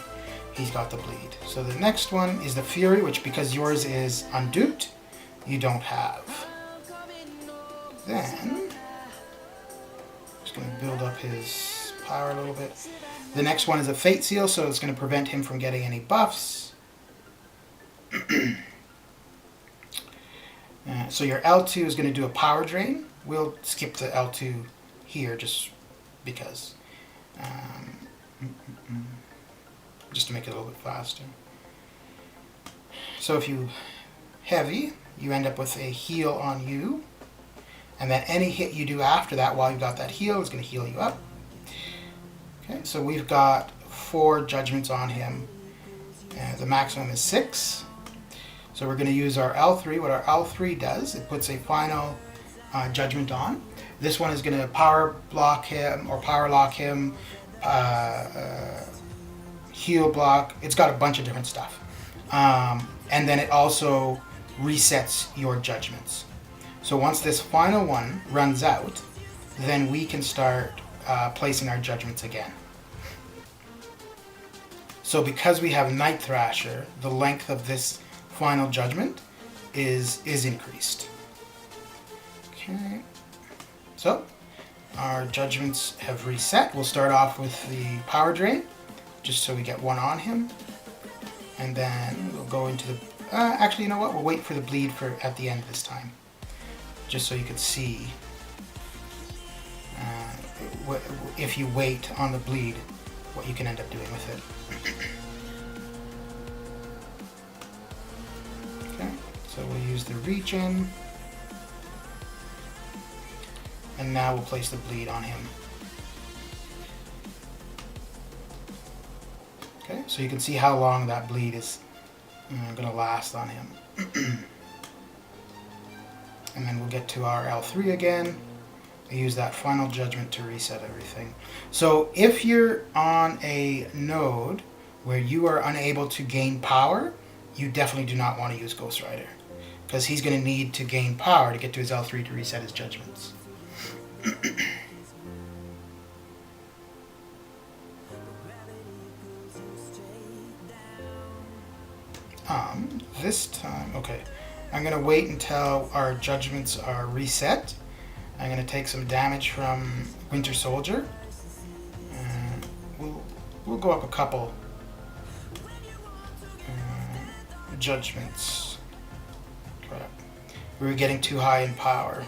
Speaker 1: he's got the bleed. So the next one is the Fury, which because yours is unduped, you don't have. Then, just going to build up his power a little bit. The next one is a Fate Seal, so it's going to prevent him from getting any buffs. So your L2 is going to do a power drain. We'll skip the L2 here just because. Just to make it a little bit faster. So if you heavy, you end up with a heal on you. And then any hit you do after that while you've got that heal is going to heal you up. Okay, so we've got 4 judgments on him. The maximum is 6. So we're going to use our L3. What our L3 does, it puts a final judgment on. This one is going to power block him or power lock him, heal block. It's got a bunch of different stuff. And then it also resets your judgments. So once this final one runs out, then we can start placing our judgments again. So because we have Night Thrasher, the length of this final judgment is increased. Okay. So our judgments have reset. We'll start off with the power drain, just so we get one on him. And then we'll go into the... actually, you know what? We'll wait for the bleed for at the end this time. just so you could see if you wait on the bleed, what you can end up doing with it. Okay, so we'll use the regen, and now we'll place the bleed on him. Okay, so you can see how long that bleed is going to last on him. And then we'll get to our L3 again. We use that final judgment to reset everything. So if you're on a node where you are unable to gain power, you definitely do not want to use Ghost Rider, because he's going to need to gain power to get to his L3 to reset his judgments. This time, okay, I'm going to wait until our judgments are reset. I'm going to take some damage from Winter Soldier. We'll go up a couple judgments. Crap. We were getting too high in power.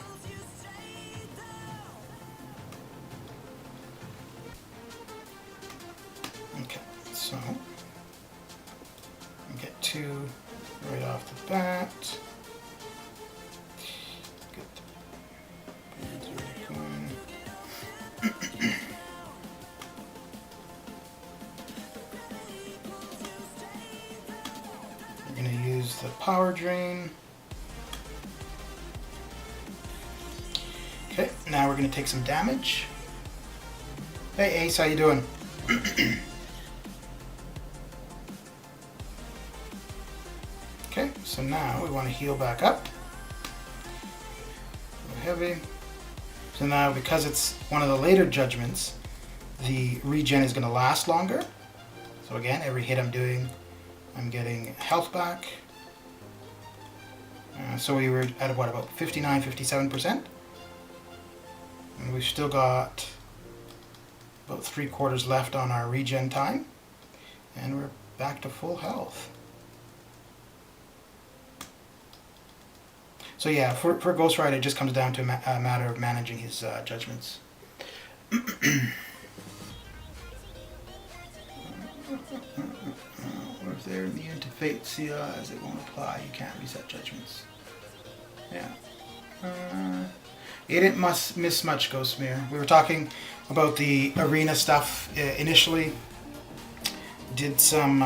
Speaker 1: Okay, so get 2 right off the bat. We're going to use the power drain. Okay, now we're going to take some damage. Hey Ace, how you doing? Okay, so now we want to heal back up. Heavy. So now, because it's one of the later judgments, the regen is going to last longer. So again, every hit I'm doing, I'm getting health back. So we were at what, about 59, 57%? And we've still got about 3/4 left on our regen time. And we're back to full health. So yeah, for Ghost Rider, it just comes down to a matter of managing his judgments. Or if they're immune to Fate CIs, it won't apply. You can't reset judgments. Yeah. You didn't miss much, Ghostmere. We were talking about the arena stuff initially. Did some,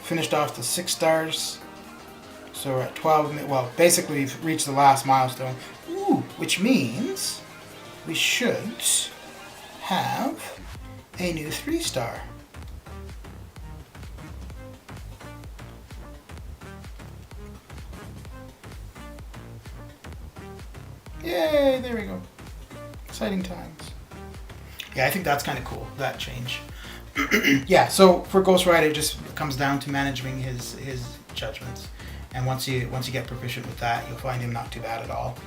Speaker 1: finished off the 6 stars. So we're at 12, well, basically we've reached the last milestone. Ooh, which means we should have a new 3-star. Yay, there we go. Exciting times. Yeah, I think that's kind of cool, that change. Yeah, so for Ghost Rider, it just comes down to managing his judgments. And once you get proficient with that, you'll find him not too bad at all.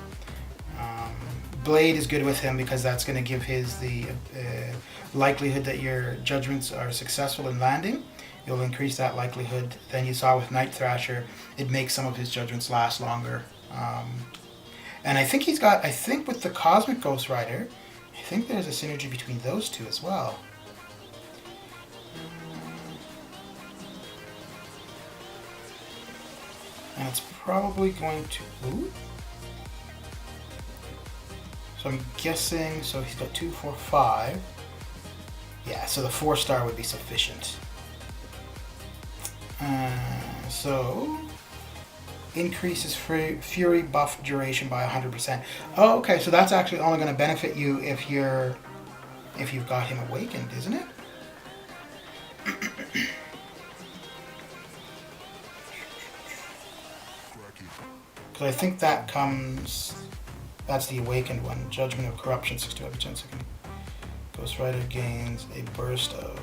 Speaker 1: Blade is good with him because that's going to give the likelihood that your judgments are successful in landing. You'll increase that likelihood. Then you saw with Night Thrasher, it makes some of his judgments last longer. And I think with the Cosmic Ghost Rider, I think there's a synergy between those two as well. And it's probably going to... Ooh. So I'm guessing... So he's got 2, 4, 5. Yeah, so the 4-star would be sufficient. So... Increases Fury buff duration by 100%. Oh, okay, so that's actually only going to benefit you if you've got him awakened, isn't it? Because I think that's the awakened one. Judgment of Corruption, 65 chance second. Ghost Rider gains a burst of...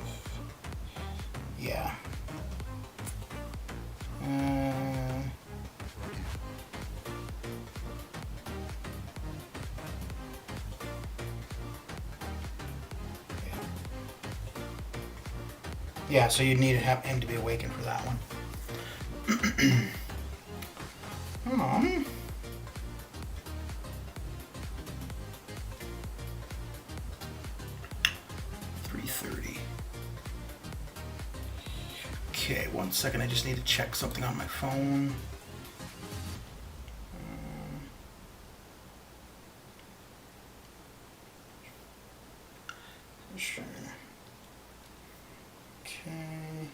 Speaker 1: Yeah. Yeah, so you'd need to have him to be awakened for that one. 330. Okay, 1 second. I just need to check something on my phone. Sure. Okay.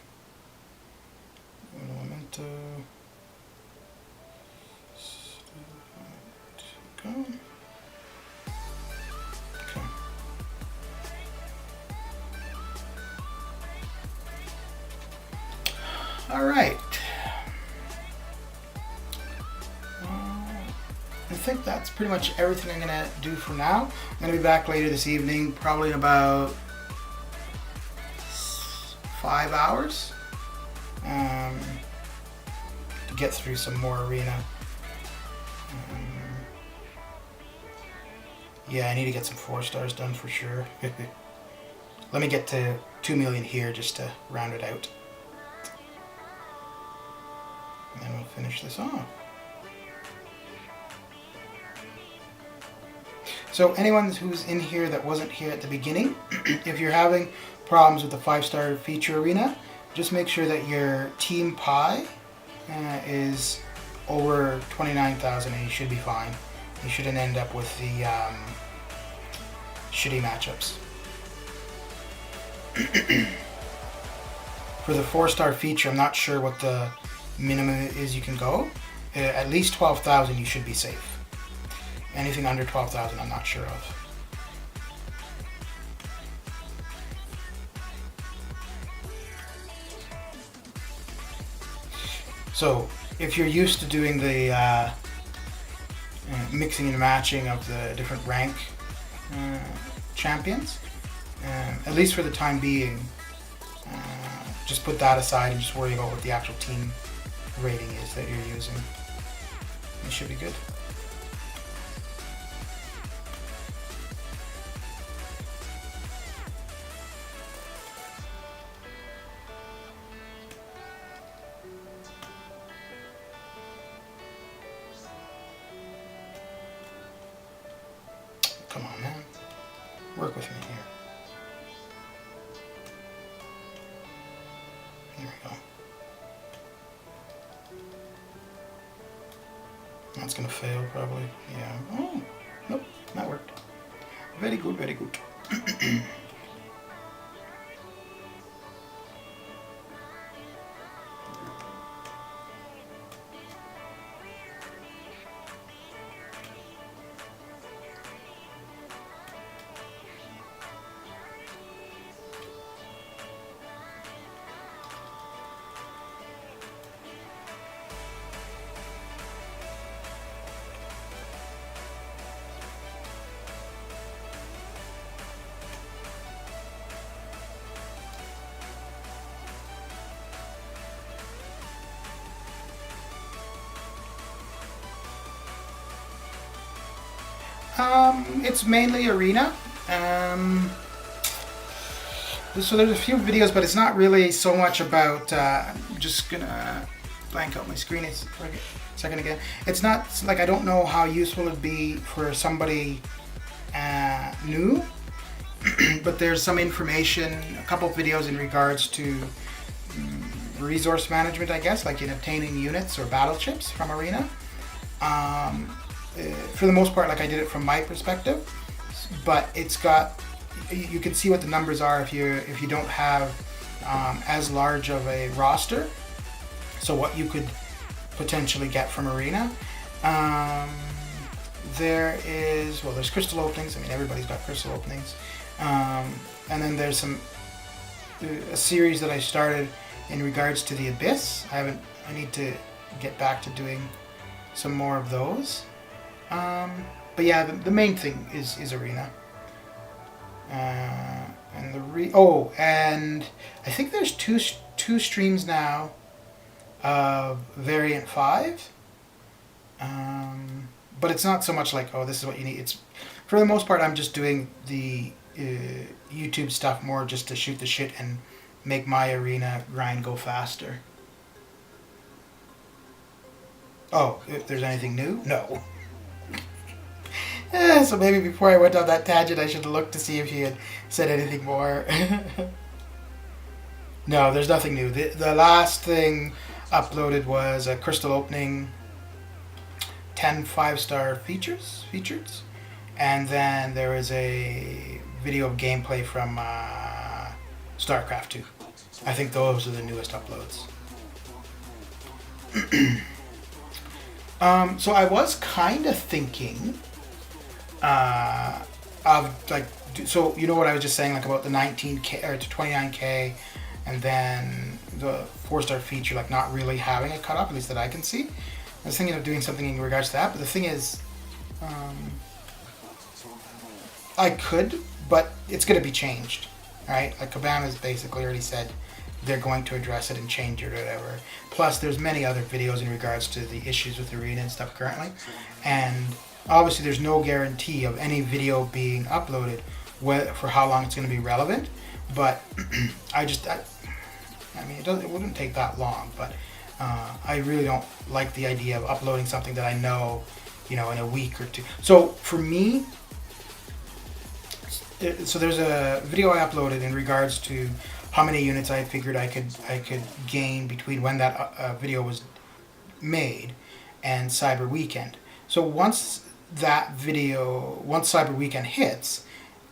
Speaker 1: Un momento. Go. Okay. All right. I think that's pretty much everything I'm gonna do for now. I'm gonna be back later this evening, probably in about 5 hours, to get through some more arena. Yeah, I need to get some 4 stars done for sure. Let me get to 2 million here just to round it out. And then we'll finish this off. So anyone who's in here that wasn't here at the beginning, if you're having problems with the 5-star feature arena, just make sure that your team pie is over 29,000 and you should be fine. You shouldn't end up with the shitty matchups. For the 4-star feature, I'm not sure what the minimum is you can go. At least 12,000 you should be safe. Anything under 12,000 I'm not sure of. So if you're used to doing the mixing and matching of the different rank champions, at least for the time being, just put that aside and just worry about what the actual team rating is that you're using. It should be good. Come on, man. Work with me here. There we go. That's gonna fail probably. Yeah. Oh, nope, that worked. Very good, very good. It's mainly arena. So there's a few videos, but it's not really so much about. I'm just gonna blank out my screen for a second again. It's not like I don't know how useful it'd be for somebody new, but there's some information, a couple of videos in regards to resource management, I guess, like in obtaining units or battle chips from arena. For the most part, like I did it from my perspective, but it's got, you can see what the numbers are if you don't have as large of a roster. So what you could potentially get from arena. There's crystal openings. I mean, everybody's got crystal openings. And then there's a series that I started in regards to the Abyss. I need to get back to doing some more of those. But yeah, the main thing is arena. And and I think there's two streams now of variant 5. But it's not so much like, oh, this is what you need. It's, for the most part, I'm just doing the YouTube stuff more just to shoot the shit and make my arena grind go faster. Oh, if there's anything new? No. So maybe before I went on that tangent, I should have looked to see if he had said anything more. No, there's nothing new. The last thing uploaded was a crystal opening, 10 5-star features, and then there is a video of gameplay from StarCraft 2. I think those are the newest uploads. So I was kind of thinking of like, so you know what I was just saying, like about the 19K or to 29K, and then the 4-star feature, like not really having a cutoff, at least that I can see. I was thinking of doing something in regards to that, but the thing is, I could, but it's going to be changed, right? Like Kabam has basically already said they're going to address it and change it or whatever. Plus, there's many other videos in regards to the issues with Arena and stuff currently, and obviously there's no guarantee of any video being uploaded for how long it's going to be relevant. But I mean, it wouldn't take that long, but I really don't like the idea of uploading something that I know, in a week or two. So for me, so there's a video I uploaded in regards to how many units I figured I could gain between when that video was made and Cyber Weekend. So once Cyber Weekend hits,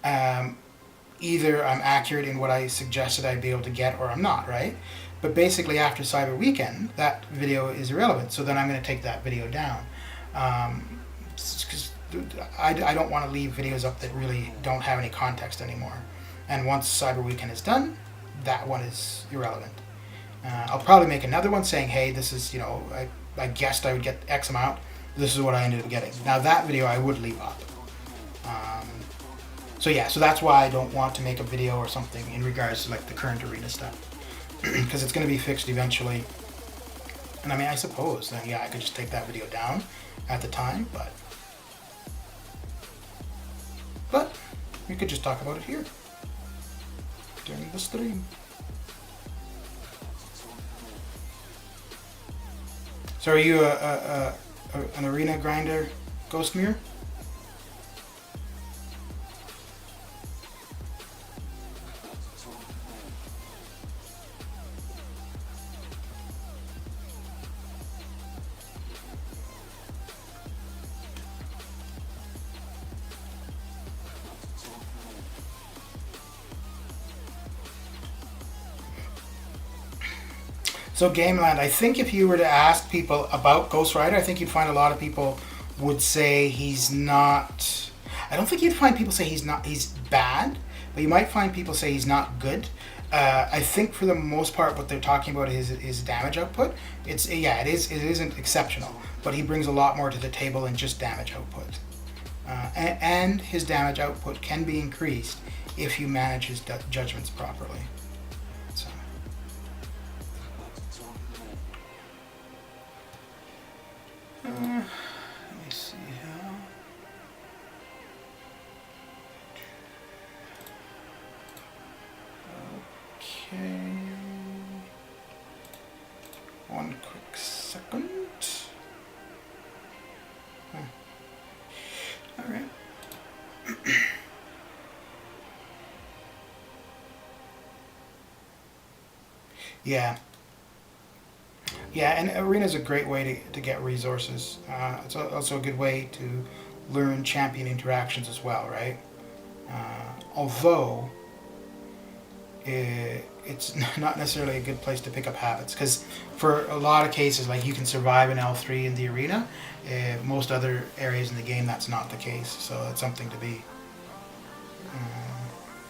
Speaker 1: either I'm accurate in what I suggested I'd be able to get, or I'm not, right? But basically after Cyber Weekend, that video is irrelevant. So then I'm going to take that video down. Because I don't want to leave videos up that really don't have any context anymore. And once Cyber Weekend is done, that one is irrelevant. I'll probably make another one saying, hey, this is, I guessed I would get X amount. This is what I ended up getting. Now that video I would leave up. So yeah, so that's why I don't want to make a video or something in regards to like the current Arena stuff. Because it's going to be fixed eventually. And I mean, I suppose then, yeah, I could just take that video down at the time, but we could just talk about it here during the stream. So are you an Arena grinder, Ghost Mirror? So Gameland, I think if you were to ask people about Ghost Rider, I think you'd find a lot of people would say he's not. I don't think you'd find people say he's bad, but you might find people say he's not good. I think for the most part, what they're talking about is his damage output. It isn't exceptional, but he brings a lot more to the table than just damage output. And his damage output can be increased if you manage his judgments properly. So. Let me see how. Okay. One quick second. All right. Yeah. Yeah, and Arena is a great way to get resources. It's also a good way to learn champion interactions as well, right? Although it's not necessarily a good place to pick up habits, because for a lot of cases, like you can survive in L3 in the Arena. Most other areas in the game, that's not the case. So that's something to be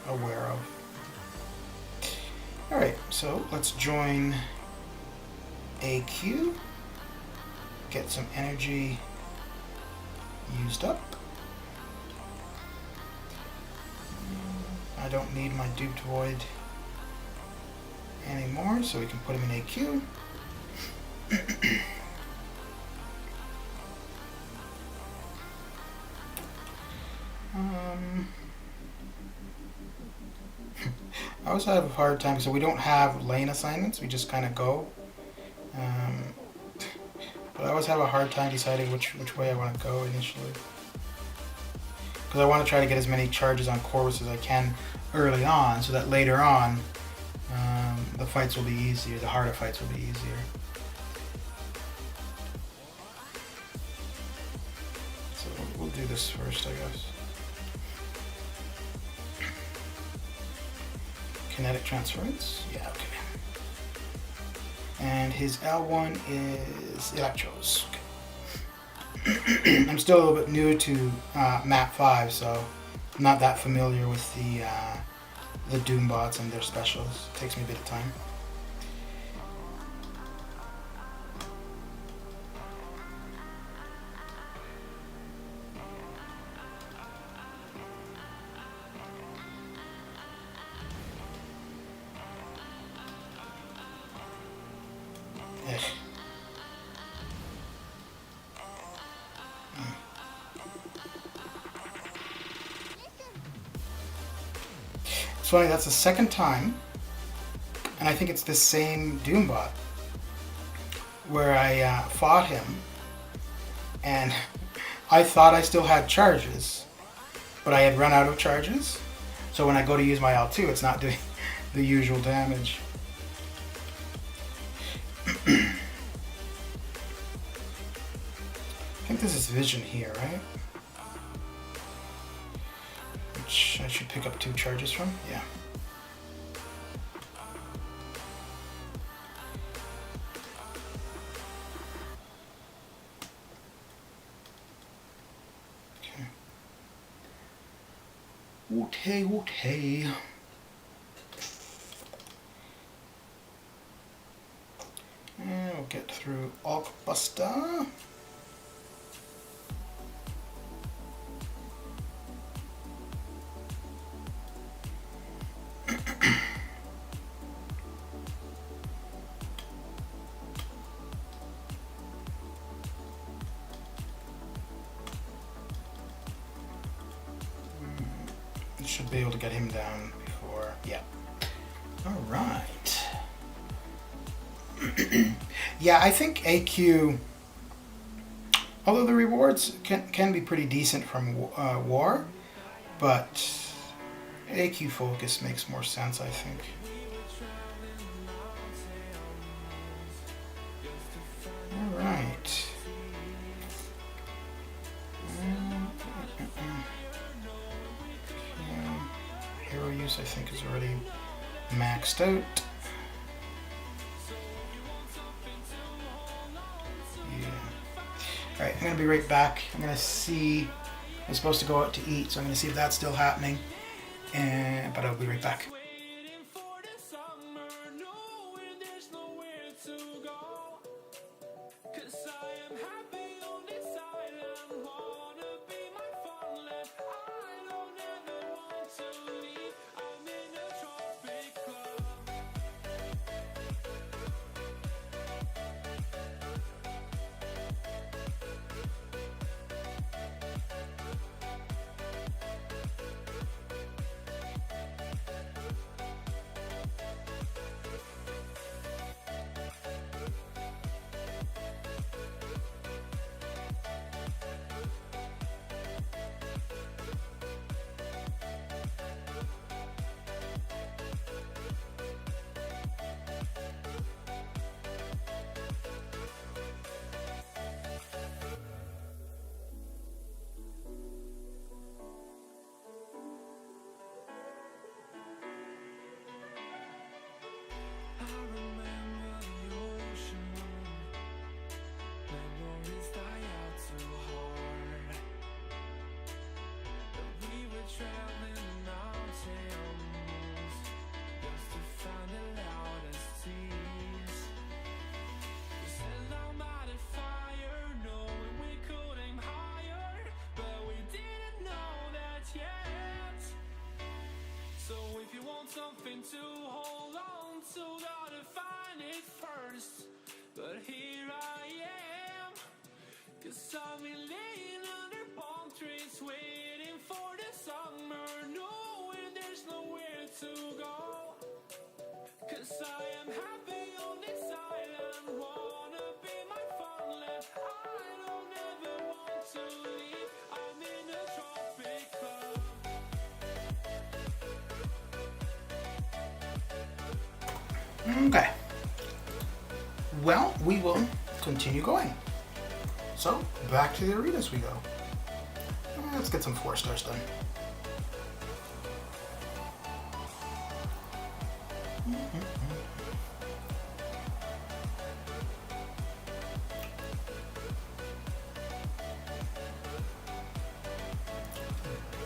Speaker 1: aware of. All right, so let's join AQ, get some energy used up. I don't need my duped void anymore, so we can put him in AQ. I always have a hard time, so we don't have lane assignments, we just kind of go. But I always have a hard time deciding which way I want to go initially. because I want to try to get as many charges on Corvus as I can early on, so that later on the fights will be easier, the harder fights will be easier. So we'll do this first, I guess. Kinetic transference, yeah, okay. And his L1 is Electros. Okay. I'm still a little bit new to map 5, so I'm not that familiar with the Doombots and their specials. It takes me a bit of time. It's funny, that's the second time, and I think it's the same Doombot, where I fought him, and I thought I still had charges, but I had run out of charges, so when I go to use my L2, it's not doing the usual damage. I think this is Vision here, right? Which I should pick up 2 charges from, yeah. Okay. Okay. And we'll get through Alkbuster. Should be able to get him down before, yeah. All right. Yeah, I think AQ, although the rewards can be pretty decent from War, but AQ focus makes more sense, I think. All right. Hero use, I think, is already maxed out. Yeah. Alright, I'm going to be right back. I'm going to see... I'm supposed to go out to eat, so I'm going to see if that's still happening. But I'll be right back.
Speaker 3: Something to hold on to, gotta find it first. But here I am, 'cause I've been laying under palm trees, waiting for the summer, knowing there's nowhere to go. 'Cause I am happy on this island, wanna be my farmland. I don't ever want to leave, I'm in a tropic club.
Speaker 1: Okay. Well, we will continue going. So, back to the arenas we go. Let's get some 4 stars done.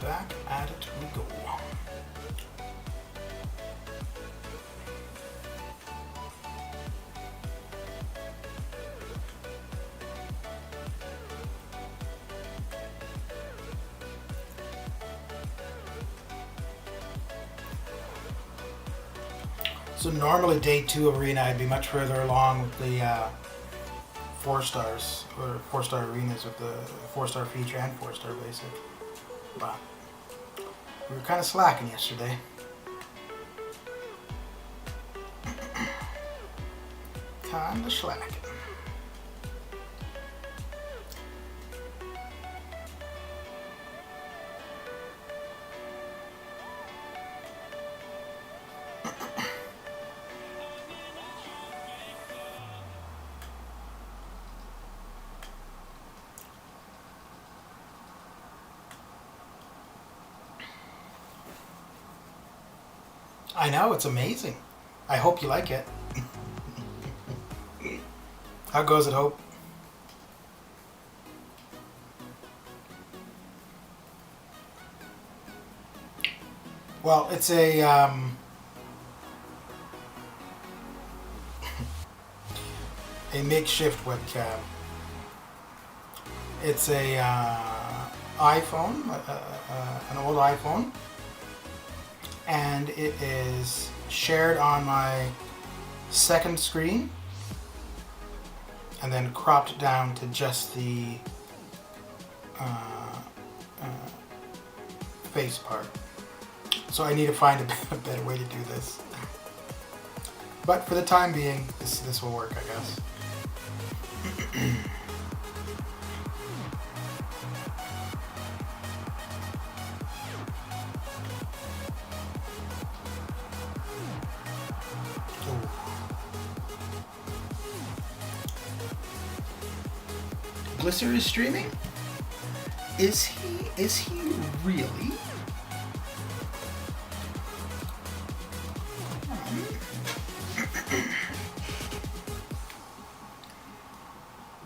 Speaker 1: Back at it we go. So normally day 2 arena I'd be much further along with the 4 stars or 4-star arenas with the 4-star feature and 4-star basic. But we were kind of slacking yesterday. Kinda slacking. I know, it's amazing. I hope you like it. How goes it, Hope? Well, it's a makeshift webcam. It's a iPhone, an old iPhone, and it is shared on my second screen and then cropped down to just the face part. So I need to find a better way to do this. But for the time being, this will work, I guess. Glisser is streaming? Is he really?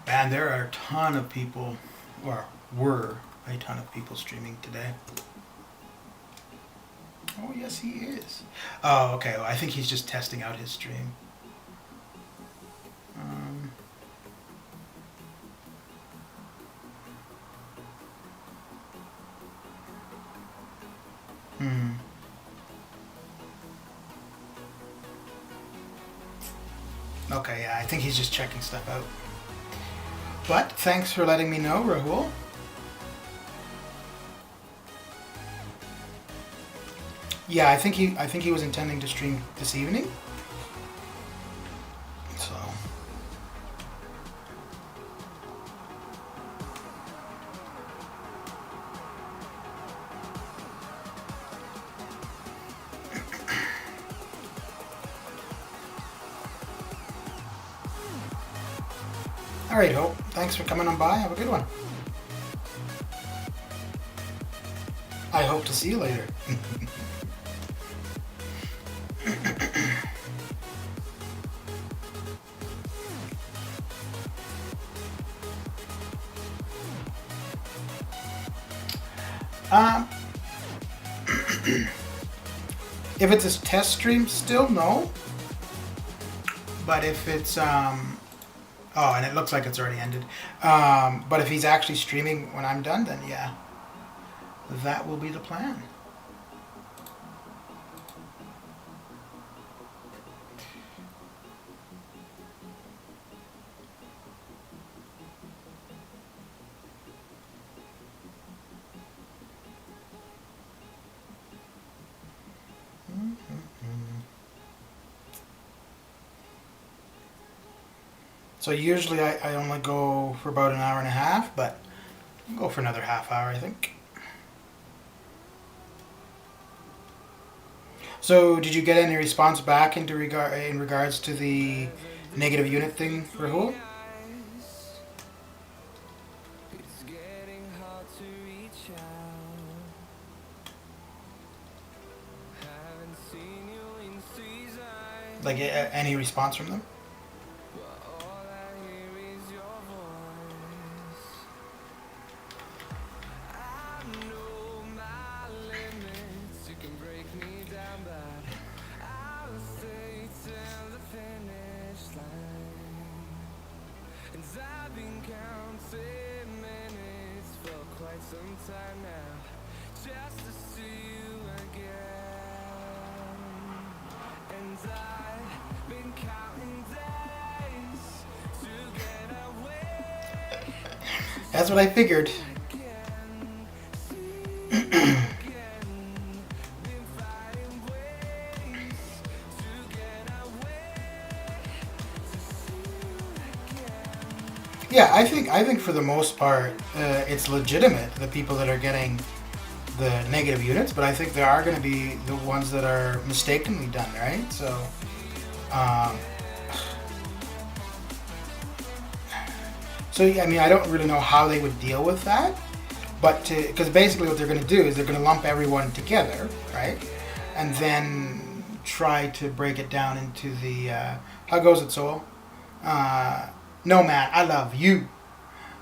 Speaker 1: And there are a ton of people, or were a ton of people streaming today. Oh, yes, he is. Oh, okay. Well, I think he's just testing out his stream. Okay, yeah, I think he's just checking stuff out. But thanks for letting me know, Rahul. Yeah, I think he was intending to stream this evening. So. All right, Hope. Thanks for coming on by. Have a good one. I hope to see you later. If it's a test stream, still no. But if it's oh, and it looks like it's already ended. But if he's actually streaming when I'm done, then yeah, that will be the plan. So usually I only go for about an hour and a half, but I'll go for another half hour, I think. So did you get any response back in regards to the negative unit thing, Rahul?
Speaker 3: It's getting hard to reach out. Haven't seen you in seasons.
Speaker 1: Like any response from them?
Speaker 3: All I hear is your voice. I know my limits. You can break me down, but I'll stay till the finish line. And I've been counting minutes for quite some time now, just to see you again. And I've been counting days to get away
Speaker 1: That's what I figured.
Speaker 3: again. See you again. Been finding ways to get away to see you again.
Speaker 1: Yeah, I think for the most part, it's legitimate, the people that are getting the negative units, but I think there are going to be the ones that are mistakenly done, right? So, yeah, I mean, I don't really know how they would deal with that, but because basically what they're going to do is they're going to lump everyone together, right? And then try to break it down into the, how goes it, Soul? No, man, I love you.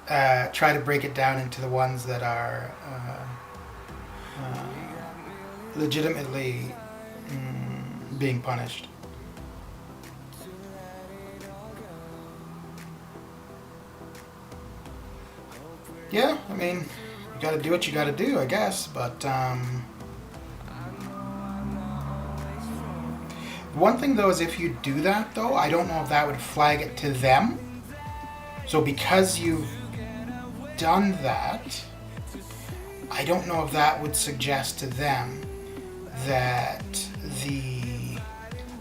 Speaker 1: Try to break it down into the ones that are legitimately being punished. Yeah, I mean, you gotta do what you gotta do, I guess, but one thing though is if you do that though, I don't know if that would flag it to them. So because you've done that, I don't know if that would suggest to them that the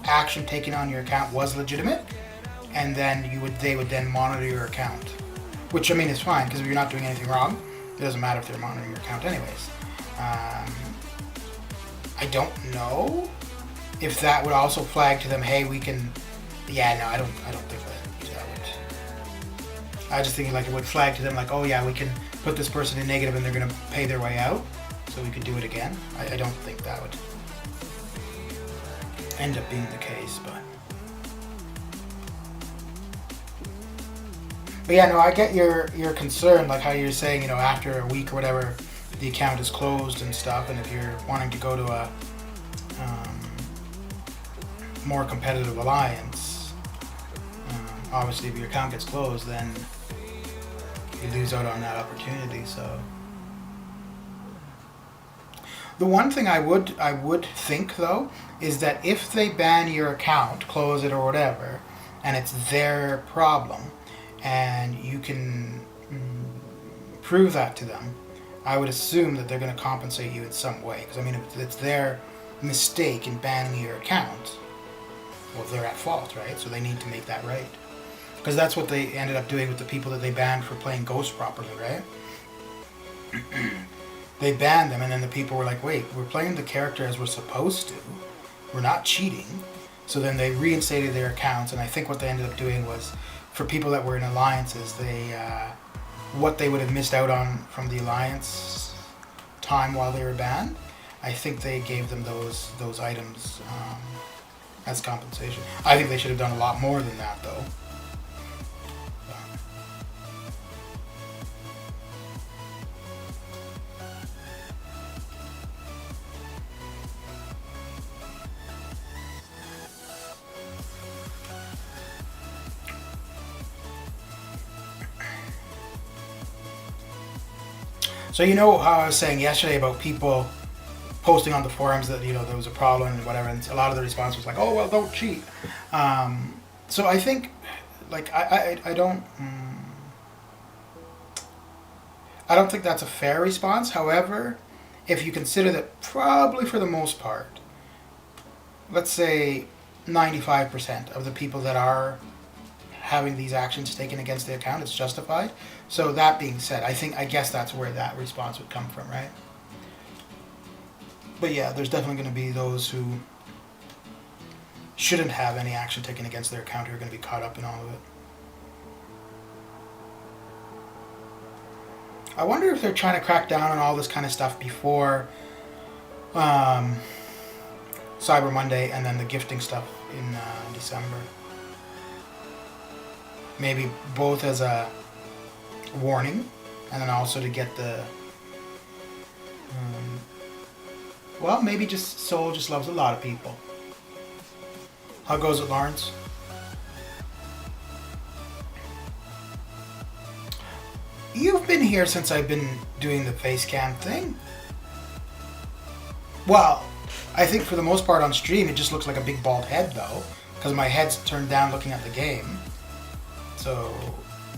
Speaker 1: action taken on your account was legitimate, and then they would then monitor your account. Which, I mean, is fine, because if you're not doing anything wrong, it doesn't matter if they're monitoring your account anyways. I don't know if that would also flag to them, hey, we can... Yeah, no, I don't think that would... I just think like it would flag to them like, oh yeah, we can put this person in negative and they're going to pay their way out, so we could do it again. I don't think that would end up being the case, but yeah, no, I get your concern, like how you're saying, you know, after a week or whatever, the account is closed and stuff, and if you're wanting to go to a more competitive alliance, obviously if your account gets closed, then you lose out on that opportunity. So the one thing I would think though is that if they ban your account, close it or whatever, and it's their problem, and you can prove that to them, I would assume that they're going to compensate you in some way. Because I mean, if it's their mistake in banning your account, well, they're at fault, right? So they need to make that right. Because that's what they ended up doing with the people that they banned for playing Ghost properly, right? They banned them, and then the people were like, wait, we're playing the character as we're supposed to. We're not cheating. So then they reinstated their accounts, and I think what they ended up doing was, for people that were in alliances, they what they would have missed out on from the alliance time while they were banned, I think they gave them those items as compensation. I think they should have done a lot more than that, though. So you know how I was saying yesterday about people posting on the forums that, you know, there was a problem and whatever, and a lot of the response was like, oh, well, don't cheat. So I think, like, I don't think that's a fair response. However, if you consider that probably for the most part, let's say 95% of the people that are having these actions taken against the account, it's justified. So that being said, I guess that's where that response would come from, right? But yeah, there's definitely going to be those who shouldn't have any action taken against their account who are going to be caught up in all of it. I wonder if they're trying to crack down on all this kind of stuff before Cyber Monday and then the gifting stuff in December. Maybe both as a warning and then also to get the... well, maybe just Soul just loves a lot of people. How goes it, Lawrence? You've been here since I've been doing the face cam thing. Well, I think for the most part on stream it just looks like a big bald head though, because my head's turned down looking at the game. So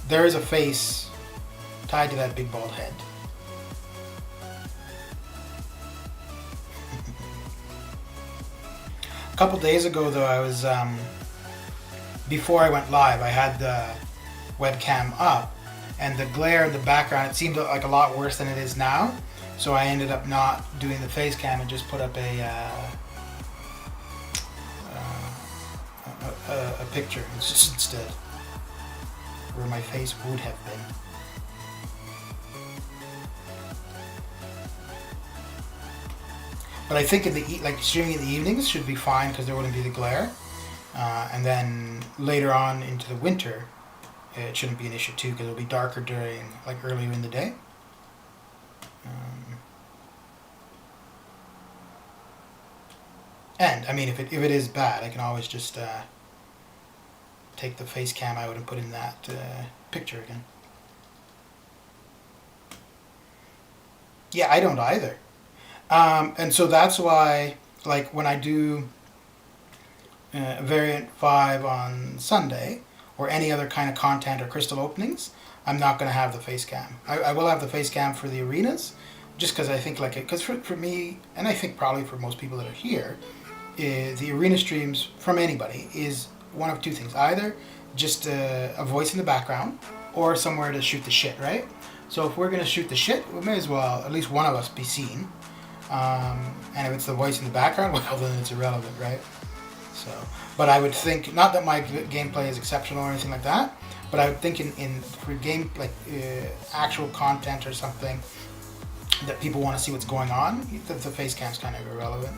Speaker 1: there is a face tied to that big bald head. A couple days ago though, I was, before I went live, I had the webcam up and the glare in the background, it seemed like a lot worse than it is now. So I ended up not doing the face cam and just put up a picture instead, where my face would have been. But I think in the like streaming in the evenings should be fine because there wouldn't be the glare, and then later on into the winter, it shouldn't be an issue too because it'll be darker during like earlier in the day. And I mean, if it is bad, I can always just take the face cam out and put in that picture again. Yeah, I don't either. And so that's why, like, when I do Variant 5 on Sunday, or any other kind of content or crystal openings, I'm not going to have the face cam. I will have the face cam for the arenas, just because I think, like, because for me, and I think probably for most people that are here, the arena streams from anybody is one of two things. Either just a voice in the background, or somewhere to shoot the shit, right? So if we're going to shoot the shit, we may as well, at least one of us, be seen. And if it's the voice in the background, well, then it's irrelevant, right? So, but I would think, not that my gameplay is exceptional or anything like that, but I would think in for game, like actual content or something that people want to see what's going on, the face cam's kind of irrelevant.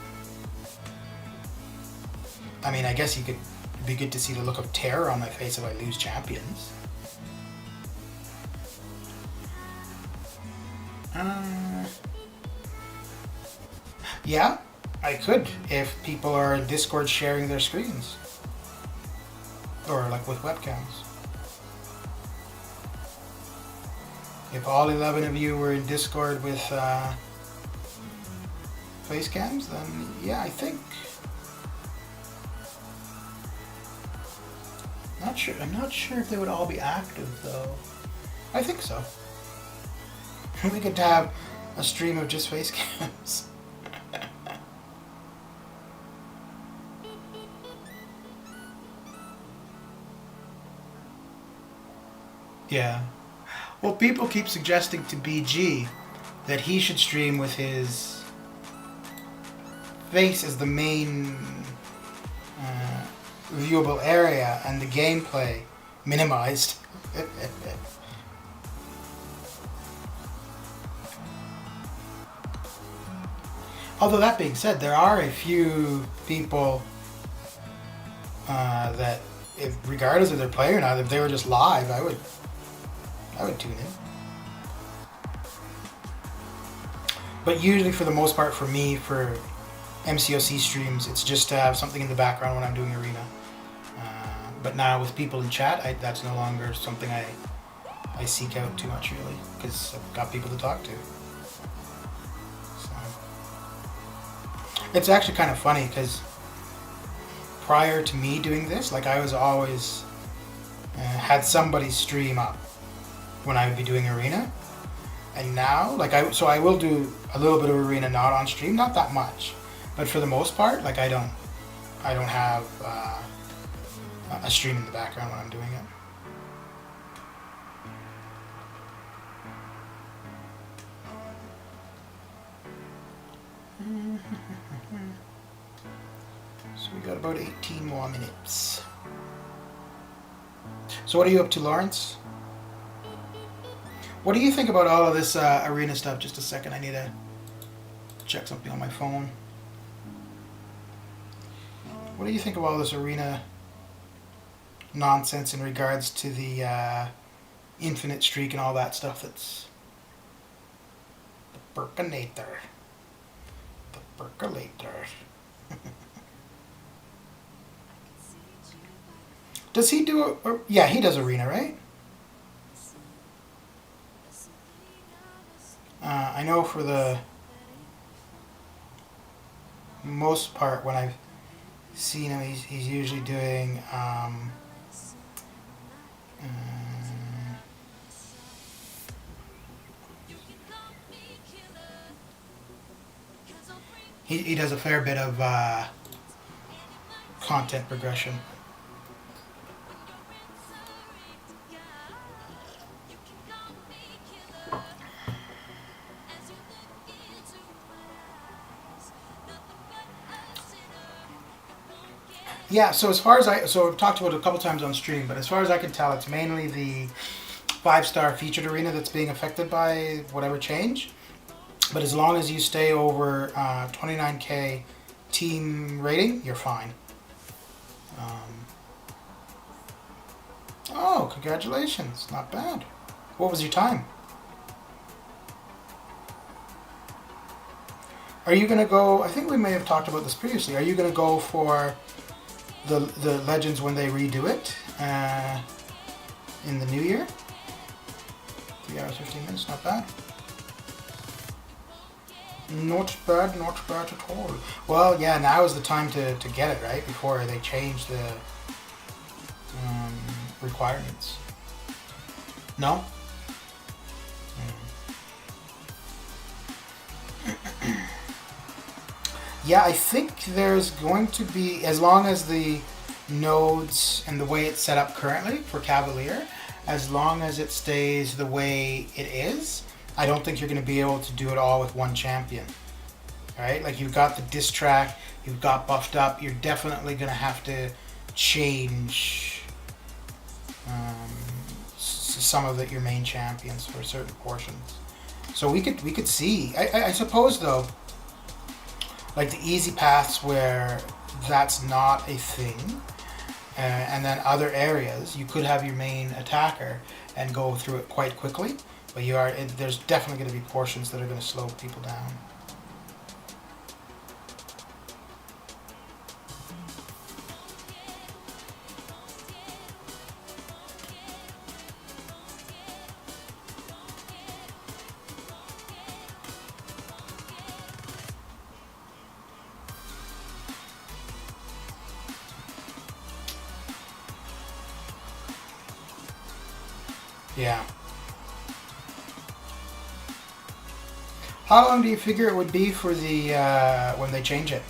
Speaker 1: I mean, I guess it'd be good to see the look of terror on my face if I lose champions. Yeah, I could if people are in Discord sharing their screens. Or like with webcams. If all 11 of you were in Discord with face cams, then yeah, I think. I'm not sure if they would all be active though. I think so. We could have a stream of just face cams. Yeah. Well, people keep suggesting to BG that he should stream with his face as the main viewable area and the gameplay minimized. Although that being said, there are a few people that, if regardless of their play or not, if they were just live, I would tune in. But usually, for the most part, for me, for MCOC streams, it's just to have something in the background when I'm doing arena. But now with people in chat, that's no longer something I seek out too much, really, because I've got people to talk to. So. It's actually kind of funny, because prior to me doing this, like, I was always had somebody stream up when I would be doing arena. And now, like, I will do a little bit of arena not on stream, not that much, but for the most part, like, I don't have a stream in the background when I'm doing it. So we got about 18 more minutes. So what are you up to, Lawrence? What do you think about all of this arena stuff? Just a second, I need to check something on my phone. What do you think of all this arena nonsense in regards to the infinite streak and all that stuff? That's the percolator. The percolator. Does he do yeah, he does arena, right? I know for the most part when I've seen him, he's usually doing he does a fair bit of content progression. Yeah, so as far as I've talked about it a couple times on stream, but as far as I can tell, it's mainly the 5-star featured arena that's being affected by whatever change. But as long as you stay over 29k team rating, you're fine. Oh, congratulations. Not bad. What was your time? Are you going to go, I think we may have talked about this previously, are you going to go for the Legends when they redo it in the new year? 3 hours 15 minutes, not bad. Not bad, not bad at all. Well, yeah, now is the time to get it, right? Before they change the requirements. No? Yeah, I think there's going to be, as long as the nodes and the way it's set up currently for Cavalier, as long as it stays the way it is, I don't think you're going to be able to do it all with one champion. Right? Like you've got the diss track, you've got buffed up, you're definitely going to have to change some of your main champions for certain portions. So we could see, I suppose though, like the easy paths where that's not a thing, and then other areas you could have your main attacker and go through it quite quickly, but there's definitely going to be portions that are going to slow people down. Yeah. How long do you figure it would be for the when they change it?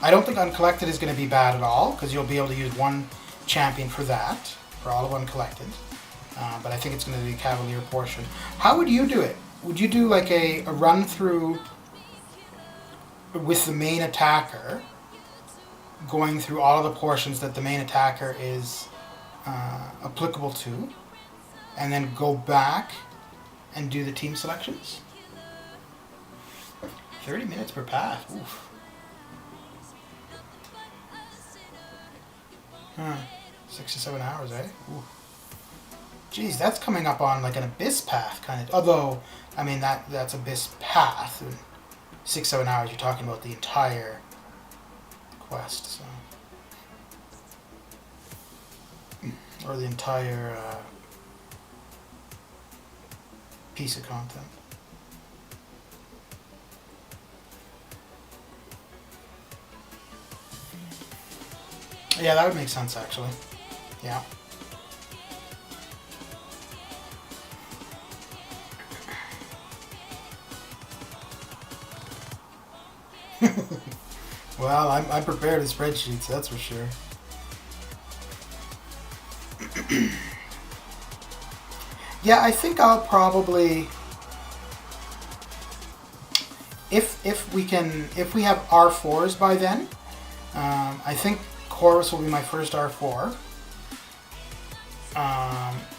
Speaker 1: I don't think Uncollected is going to be bad at all, because you'll be able to use one champion for that, for all of Uncollected. But I think it's going to be a Cavalier portion. How would you do it? Would you do like a run through with the main attacker, going through all of the portions that the main attacker is applicable to, and then go back and do the team selections? 30 minutes per path. Oof. Huh. 6 to 7 hours, eh? Oof. Geez, that's coming up on like an Abyss path kind of. Although, I mean, that's Abyss path. 6-7 hours, you're talking about the entire quest, so. Or the entire piece of content. Yeah, that would make sense actually. Yeah. Well, I'm prepared in spreadsheets, that's for sure. Yeah, I think I'll probably, if we have R4s by then, I think Corvus will be my first R4.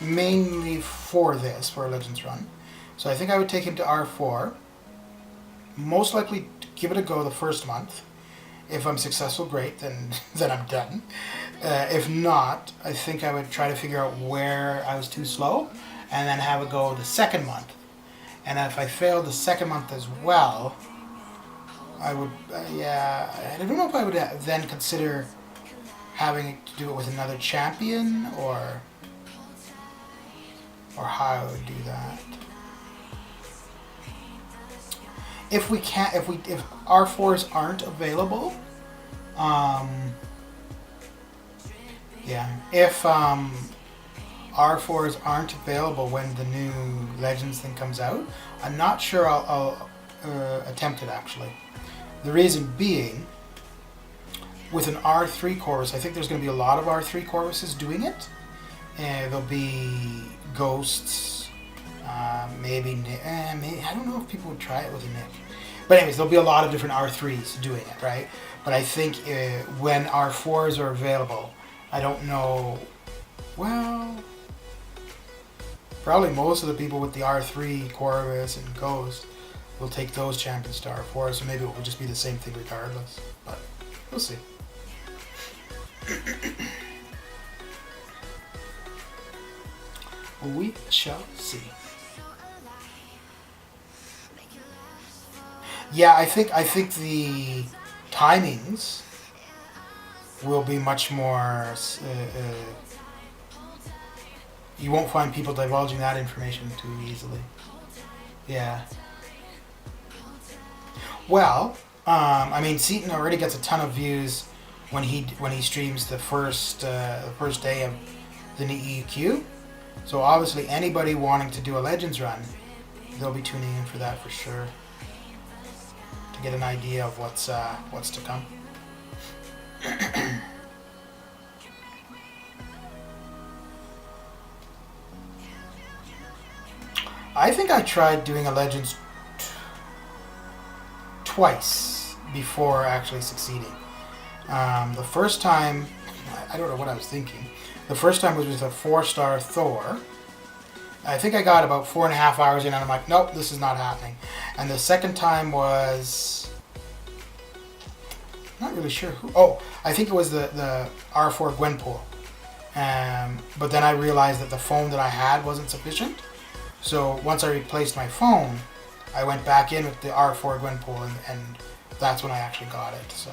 Speaker 1: Mainly for this, for a Legends run. So I think I would take him to R4. Most likely give it a go the first month. If I'm successful, great, then I'm done. If not, I think I would try to figure out where I was too slow and then have a go the second month. And if I failed the second month as well, I would, I don't know if I would then consider having to do it with another champion or how I would do that. If R4s aren't available, if R4s aren't available when the new Legends thing comes out, I'm not sure I'll attempt it actually. The reason being, with an R3 Corvus, I think there's going to be a lot of R3 Corvuses doing it. There'll be Ghosts, maybe Nick. I don't know if people would try it with a Nick. But anyways, there'll be a lot of different R3s doing it, right? But I think when R4s are available, I don't know. Well, probably most of the people with the R3 Corvus and Ghost will take those champions to R4, so maybe it will just be the same thing regardless. But we'll see. We shall see. Yeah, I think the timings will be much more. You won't find people divulging that information too easily. Yeah. Well, I mean, Seaton already gets a ton of views when he streams the first day of the new EQ. So obviously, anybody wanting to do a Legends run, they'll be tuning in for that for sure, to get an idea of what's to come. I think I tried doing a Legends twice before actually succeeding. The first time, I don't know what I was thinking. The first time was with a 4-star Thor. I think I got about 4.5 hours in and I'm like, nope, this is not happening. And the second time was, I'm not really sure who. Oh, I think it was the R4 Gwenpool. But then I realized that the phone that I had wasn't sufficient. So once I replaced my phone, I went back in with the R4 Gwenpool and that's when I actually got it. So.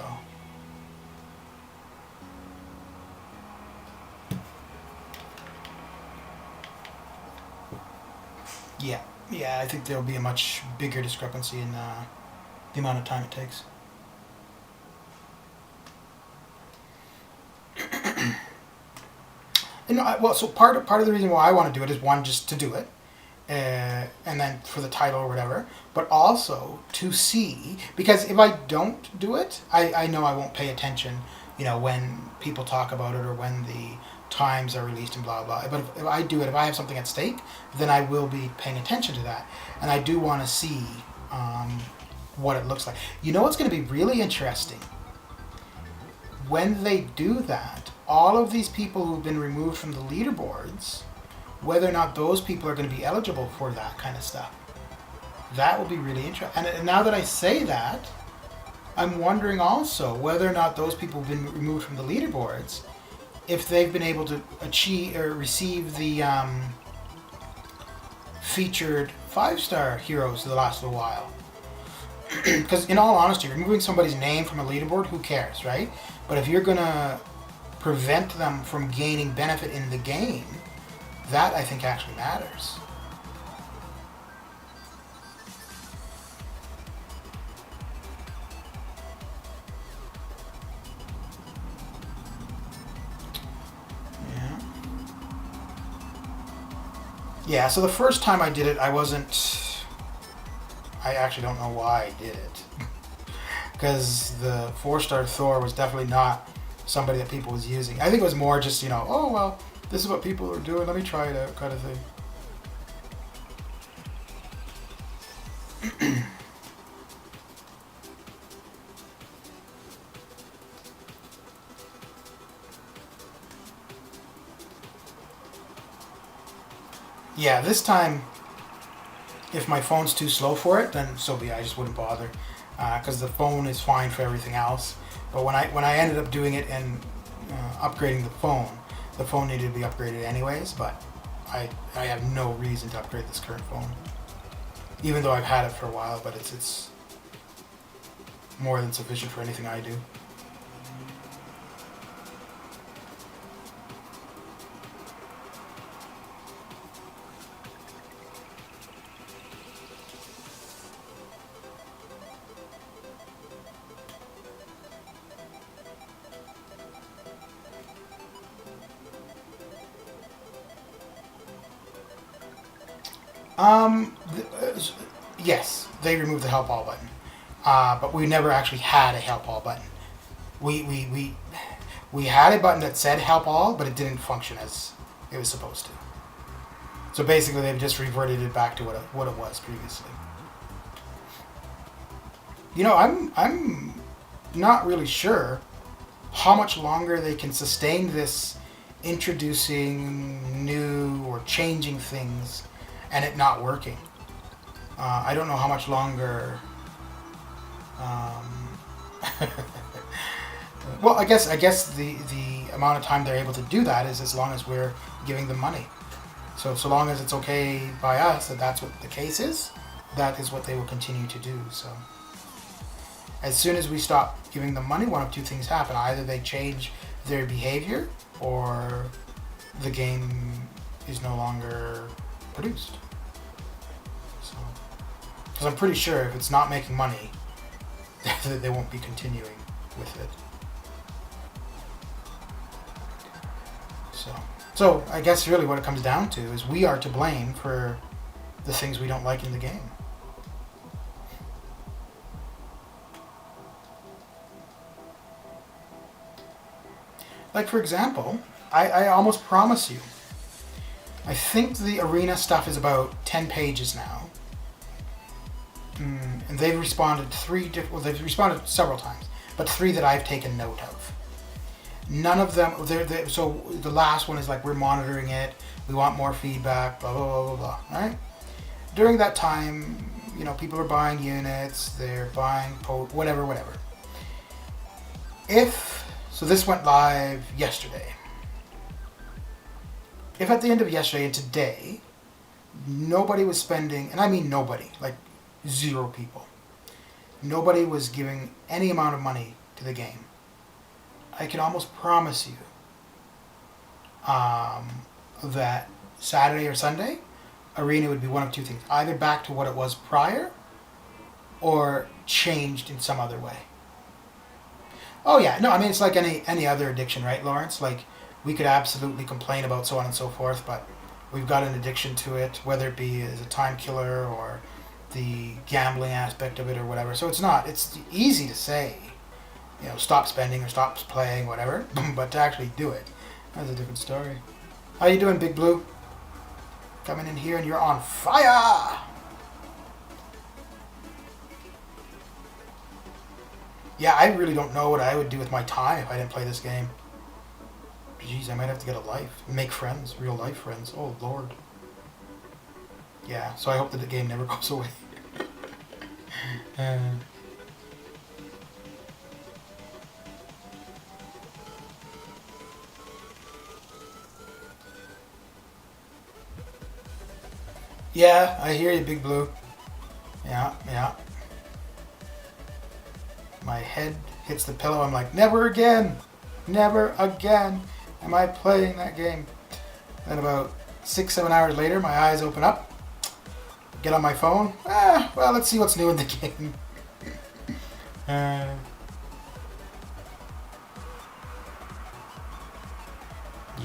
Speaker 1: Yeah, I think there'll be a much bigger discrepancy in the amount of time it takes. And so part of the reason why I want to do it is one, just to do it, and then for the title or whatever, but also to see, because if I don't do it, I know I won't pay attention, when people talk about it or when the times are released and blah blah. But if I do it, if I have something at stake, then I will be paying attention to that, and I do want to see what it looks like. What's going to be really interesting? When they do that, all of these people who've been removed from the leaderboards, whether or not those people are going to be eligible for that kind of stuff, that will be really interesting. And now that I say that, I'm wondering also whether or not those people who've been removed from the leaderboards, if they've been able to achieve or receive the featured 5-star heroes the last little while. Because in all honesty, removing somebody's name from a leaderboard, who cares, right? But if you're going to prevent them from gaining benefit in the game, that I think actually matters. Yeah, so the first time I did it, I actually don't know why I did it. Because the 4-star Thor was definitely not somebody that people was using. I think it was more just, oh, well, this is what people are doing, let me try it out, kind of thing. Yeah, this time, if my phone's too slow for it, then so be it. I just wouldn't bother, because the phone is fine for everything else. But when I ended up doing it and upgrading the phone needed to be upgraded anyways. But I have no reason to upgrade this current phone, even though I've had it for a while. But it's more than sufficient for anything I do. Yes, they removed the help all button, but we never actually had a help all button. We had a button that said help all, but it didn't function as it was supposed to. So basically, they've just reverted it back to what it was previously. You know, I'm not really sure how much longer they can sustain this introducing new or changing things and it not working. I don't know how much longer. Well, I guess the amount of time they're able to do that is as long as we're giving them money. So long as it's okay by us that that's what the case is, that is what they will continue to do. So as soon as we stop giving them money, one of two things happen: either they change their behavior, or the game is no longer produced. So, because I'm pretty sure if it's not making money, they won't be continuing with it. So I guess really what it comes down to is we are to blame for the things we don't like in the game. Like, for example, I almost promise you, I think the arena stuff is about 10 pages now. And they've responded they've responded several times, but 3 that I've taken note of. None of them, so the last one is like, we're monitoring it, we want more feedback, blah, blah, blah, blah, blah, right? During that time, you know, people are buying units, they're buying, whatever. So this went live yesterday. If at the end of yesterday and today, nobody was spending, and I mean nobody, like 0 people, nobody was giving any amount of money to the game, I can almost promise you that Saturday or Sunday, Arena would be one of 2 things. Either back to what it was prior, or changed in some other way. Oh yeah, no, I mean, it's like any other addiction, right, Lawrence? Like, we could absolutely complain about so on and so forth, but we've got an addiction to it, whether it be as a time killer or the gambling aspect of it or whatever. So it's easy to say, you know, stop spending or stop playing, whatever, but to actually do it, that's a different story. How you doing, Big Blue? Coming in here and you're on fire! Yeah, I really don't know what I would do with my time if I didn't play this game. Jeez, I might have to get a life. Make friends, real life friends. Oh, Lord. Yeah, so I hope that the game never goes away. Yeah, I hear you, Big Blue. Yeah. My head hits the pillow. I'm like, never again am I playing that game. Then about 6-7 hours later, my eyes open up, get on my phone. Well, let's see what's new in the game.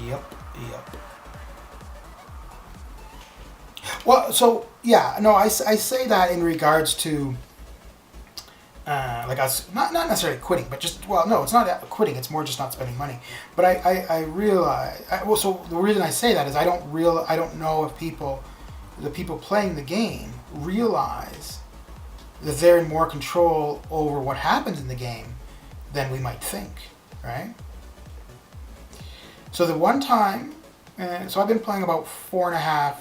Speaker 1: Yep. Well, so yeah, no, I say that in regards to like us not necessarily quitting, but just, well, no, it's not quitting. It's more just not spending money. But I realize, so the reason I say that is I don't know if the people playing the game realize that they're in more control over what happens in the game than we might think, right? So the one time, so I've been playing about 4.5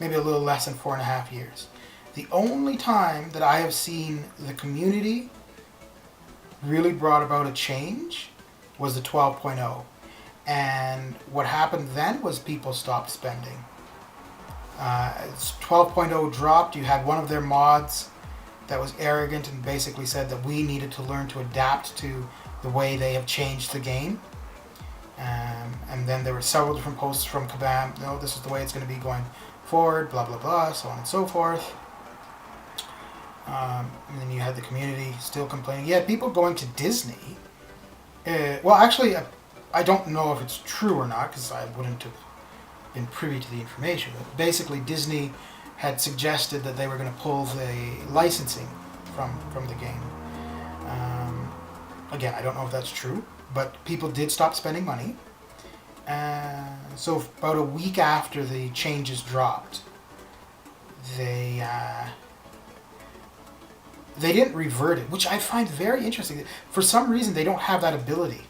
Speaker 1: maybe a little less than 4.5 years. The only time that I have seen the community really brought about a change was the 12.0. And what happened then was people stopped spending. 12.0 dropped. You had one of their mods that was arrogant and basically said that we needed to learn to adapt to the way they have changed the game. And then there were several different posts from Kabam. No, this is the way it's going to be going forward, blah, blah, blah, so on and so forth. And then you had the community still complaining. You had people going to Disney. Well, actually, I don't know if it's true or not, because I wouldn't have been privy to the information. But basically, Disney had suggested that they were going to pull the licensing from the game. Again, I don't know if that's true, but people did stop spending money. So about a week after the changes dropped, they didn't revert it, which I find very interesting. For some reason, they don't have that ability.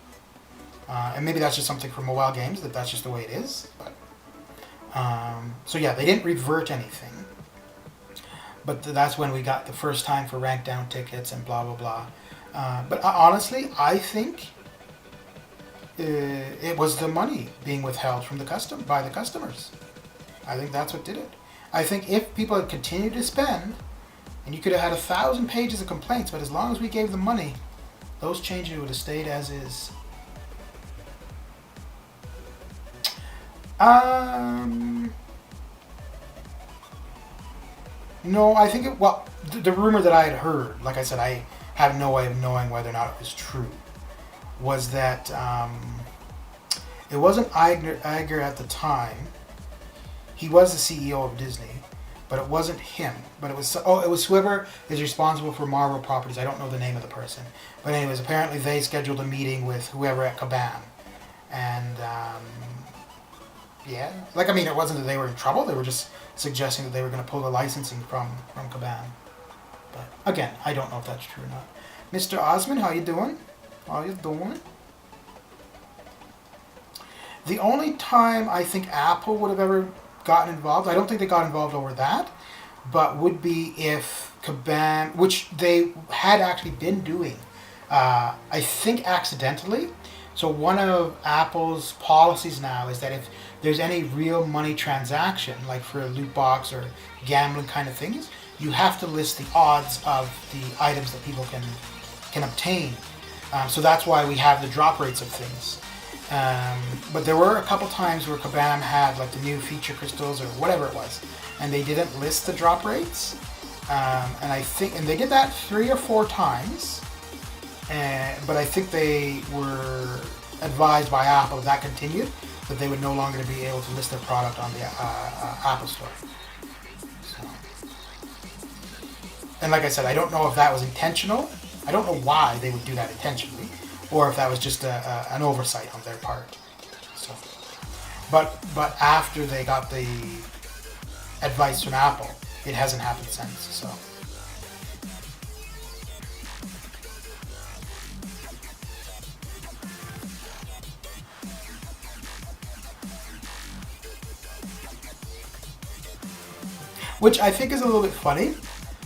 Speaker 1: And maybe that's just something from mobile games, that's just the way it is. But so yeah, they didn't revert anything. But that's when we got the first time for rank down tickets and blah, blah, blah. But honestly, I think it was the money being withheld from by the customers. I think that's what did it. I think if people had continued to spend, and you could have had 1,000 pages of complaints, but as long as we gave them money, those changes would have stayed as is. No, I think the rumor that I had heard, like I said, I have no way of knowing whether or not it was true, was that it wasn't Iger at the time. He was the CEO of Disney, but it wasn't him. But it was whoever is responsible for Marvel properties. I don't know the name of the person. But anyways, apparently they scheduled a meeting with whoever at Kabam. And yeah, like, I mean, it wasn't that they were in trouble. They were just suggesting that they were going to pull the licensing from Kabam. But again, I don't know if that's true or not. Mr. Osman, how you doing? How you doing? The only time I think Apple would have ever gotten involved, I don't think they got involved over that, but would be if Kabam, which they had actually been doing, I think accidentally. So one of Apple's policies now is that if there's any real money transaction, like for a loot box or gambling kind of things, you have to list the odds of the items that people can obtain. So that's why we have the drop rates of things. But there were a couple times where Kabam had like the new feature crystals or whatever it was, and they didn't list the drop rates. And they did that 3 or 4 times. But I think they were advised by Apple, if that continued, that they would no longer be able to list their product on the Apple Store. So. And like I said, I don't know if that was intentional. I don't know why they would do that intentionally, or if that was just an oversight on their part. So, but after they got the advice from Apple, it hasn't happened since. So. Which I think is a little bit funny.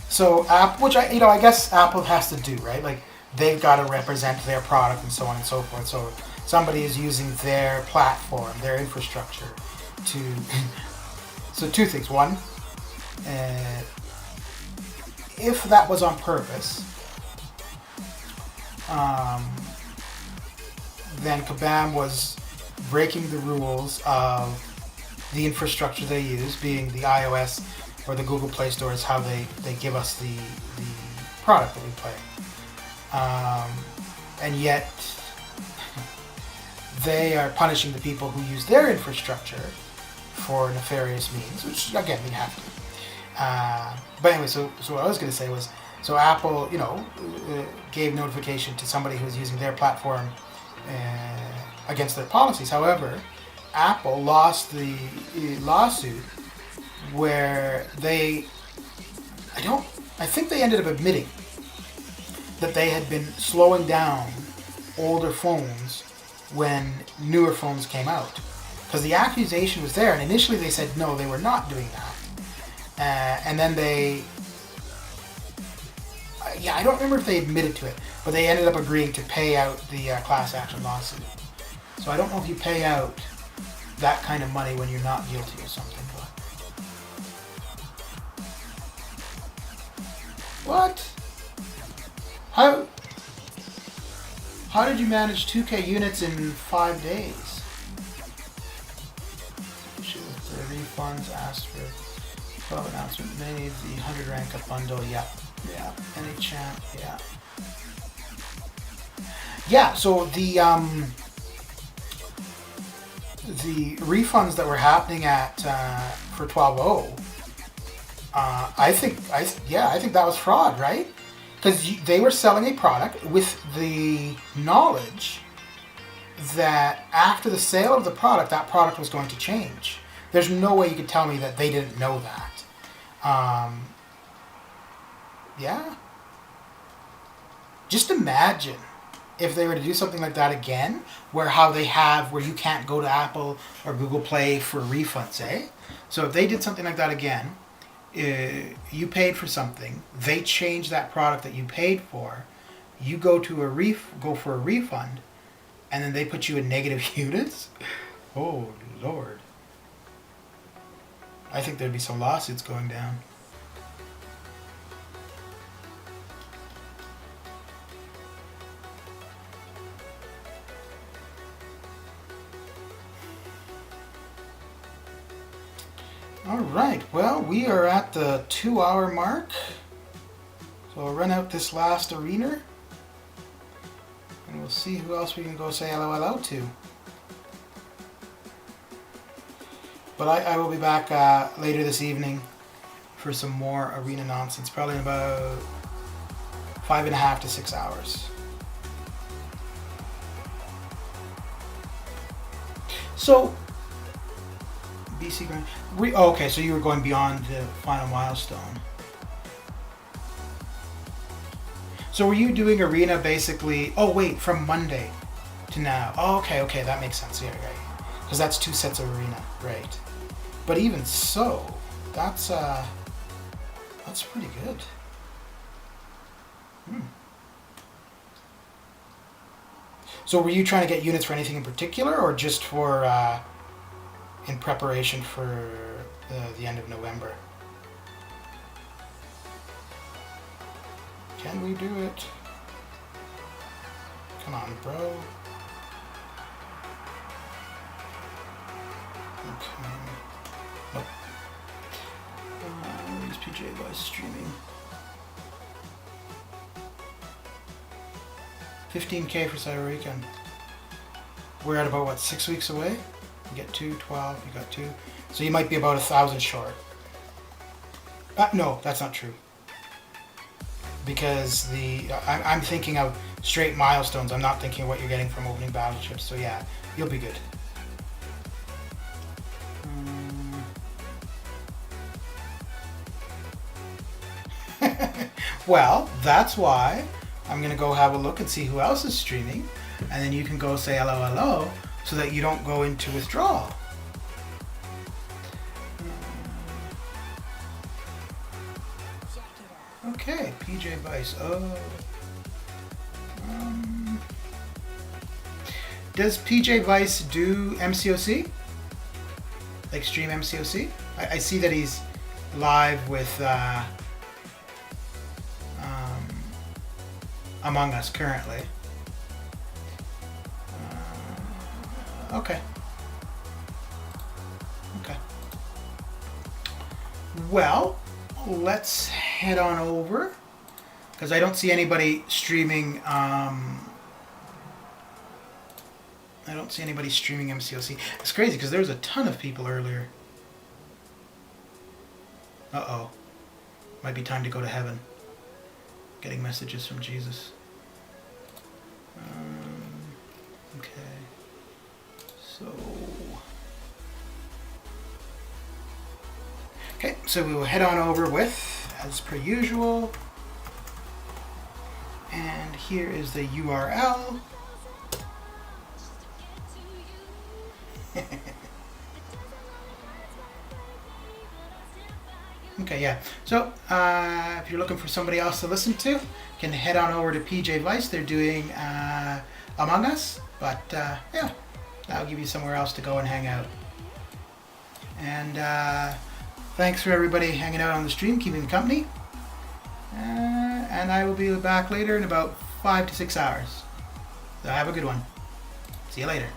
Speaker 1: So I guess Apple has to do, right? Like, they've got to represent their product and so on and so forth. So somebody is using their platform, their infrastructure to. So 2 things. One, if that was on purpose, then Kabam was breaking the rules of the infrastructure they use, being the iOS or the Google Play Store is how they give us the product that we play. And yet they are punishing the people who use their infrastructure for nefarious means, which again, we have to. But anyway, so what I was going to say was, so Apple, gave notification to somebody who was using their platform against their policies. However, Apple lost the lawsuit where I think they ended up admitting that they had been slowing down older phones when newer phones came out. Because the accusation was there, and initially they said no, they were not doing that. and then they, yeah, I don't remember if they admitted to it, but they ended up agreeing to pay out the class action lawsuit. So I don't know if you pay out that kind of money when you're not guilty or something. But... What? How did you manage 2K units in 5 days? The refunds asked for 12 announcement made, the 100 rank up bundle, yeah. Any champ, yeah. Yeah, so the refunds that were happening at for 12.0, I think that was fraud, right? Because they were selling a product with the knowledge that after the sale of the product, that product was going to change. There's no way you could tell me that they didn't know that. Yeah. Just imagine if they were to do something like that again, where you can't go to Apple or Google Play for refunds, eh? So if they did something like that again, you paid for something, they change that product that you paid for, you go for a refund, and then they put you in negative units? Oh, Lord. I think there'd be some lawsuits going down. Alright, well, we are at the 2-hour mark. So I'll run out this last arena. And we'll see who else we can go say hello to. But I will be back later this evening for some more arena nonsense. Probably in about 5.5 to 6 hours. So... BC Grand. Okay, so you were going beyond the final milestone. So were you doing arena basically? Oh wait, from Monday to now. Oh, okay, that makes sense. Yeah, right. Because that's 2 sets of arena, right? But even so, that's pretty good. So were you trying to get units for anything in particular, or just for? In preparation for the end of November. Can we do it? Come on, bro. Okay. Nope. Where's PJ Boys streaming? 15K for Cyber Weekend. We're at about, what, 6 weeks away? You get 2, 12, you got 2. So you might be about 1,000 short. No, that's not true. Because I'm thinking of straight milestones. I'm not thinking of what you're getting from opening battleships. So yeah, you'll be good. Well, that's why I'm going to go have a look and see who else is streaming. And then you can go say hello, so that you don't go into withdrawal. Okay, PJ Vice. Does PJ Vice do MCOC? Like stream MCOC? I see that he's live with Among Us currently. Okay. Well, let's head on over, because I don't see anybody streaming. I don't see anybody streaming MCOC. It's crazy because there was a ton of people earlier. Uh-oh. Might be time to go to heaven. Getting messages from Jesus. Okay. Okay, so we will head on over with, as per usual, and here is the URL. Okay, yeah. So if you're looking for somebody else to listen to, you can head on over to PJ Vice. They're doing Among Us, but yeah, that'll give you somewhere else to go and hang out. And thanks for everybody hanging out on the stream, keeping company. And I will be back later in about 5 to 6 hours. So have a good one. See you later.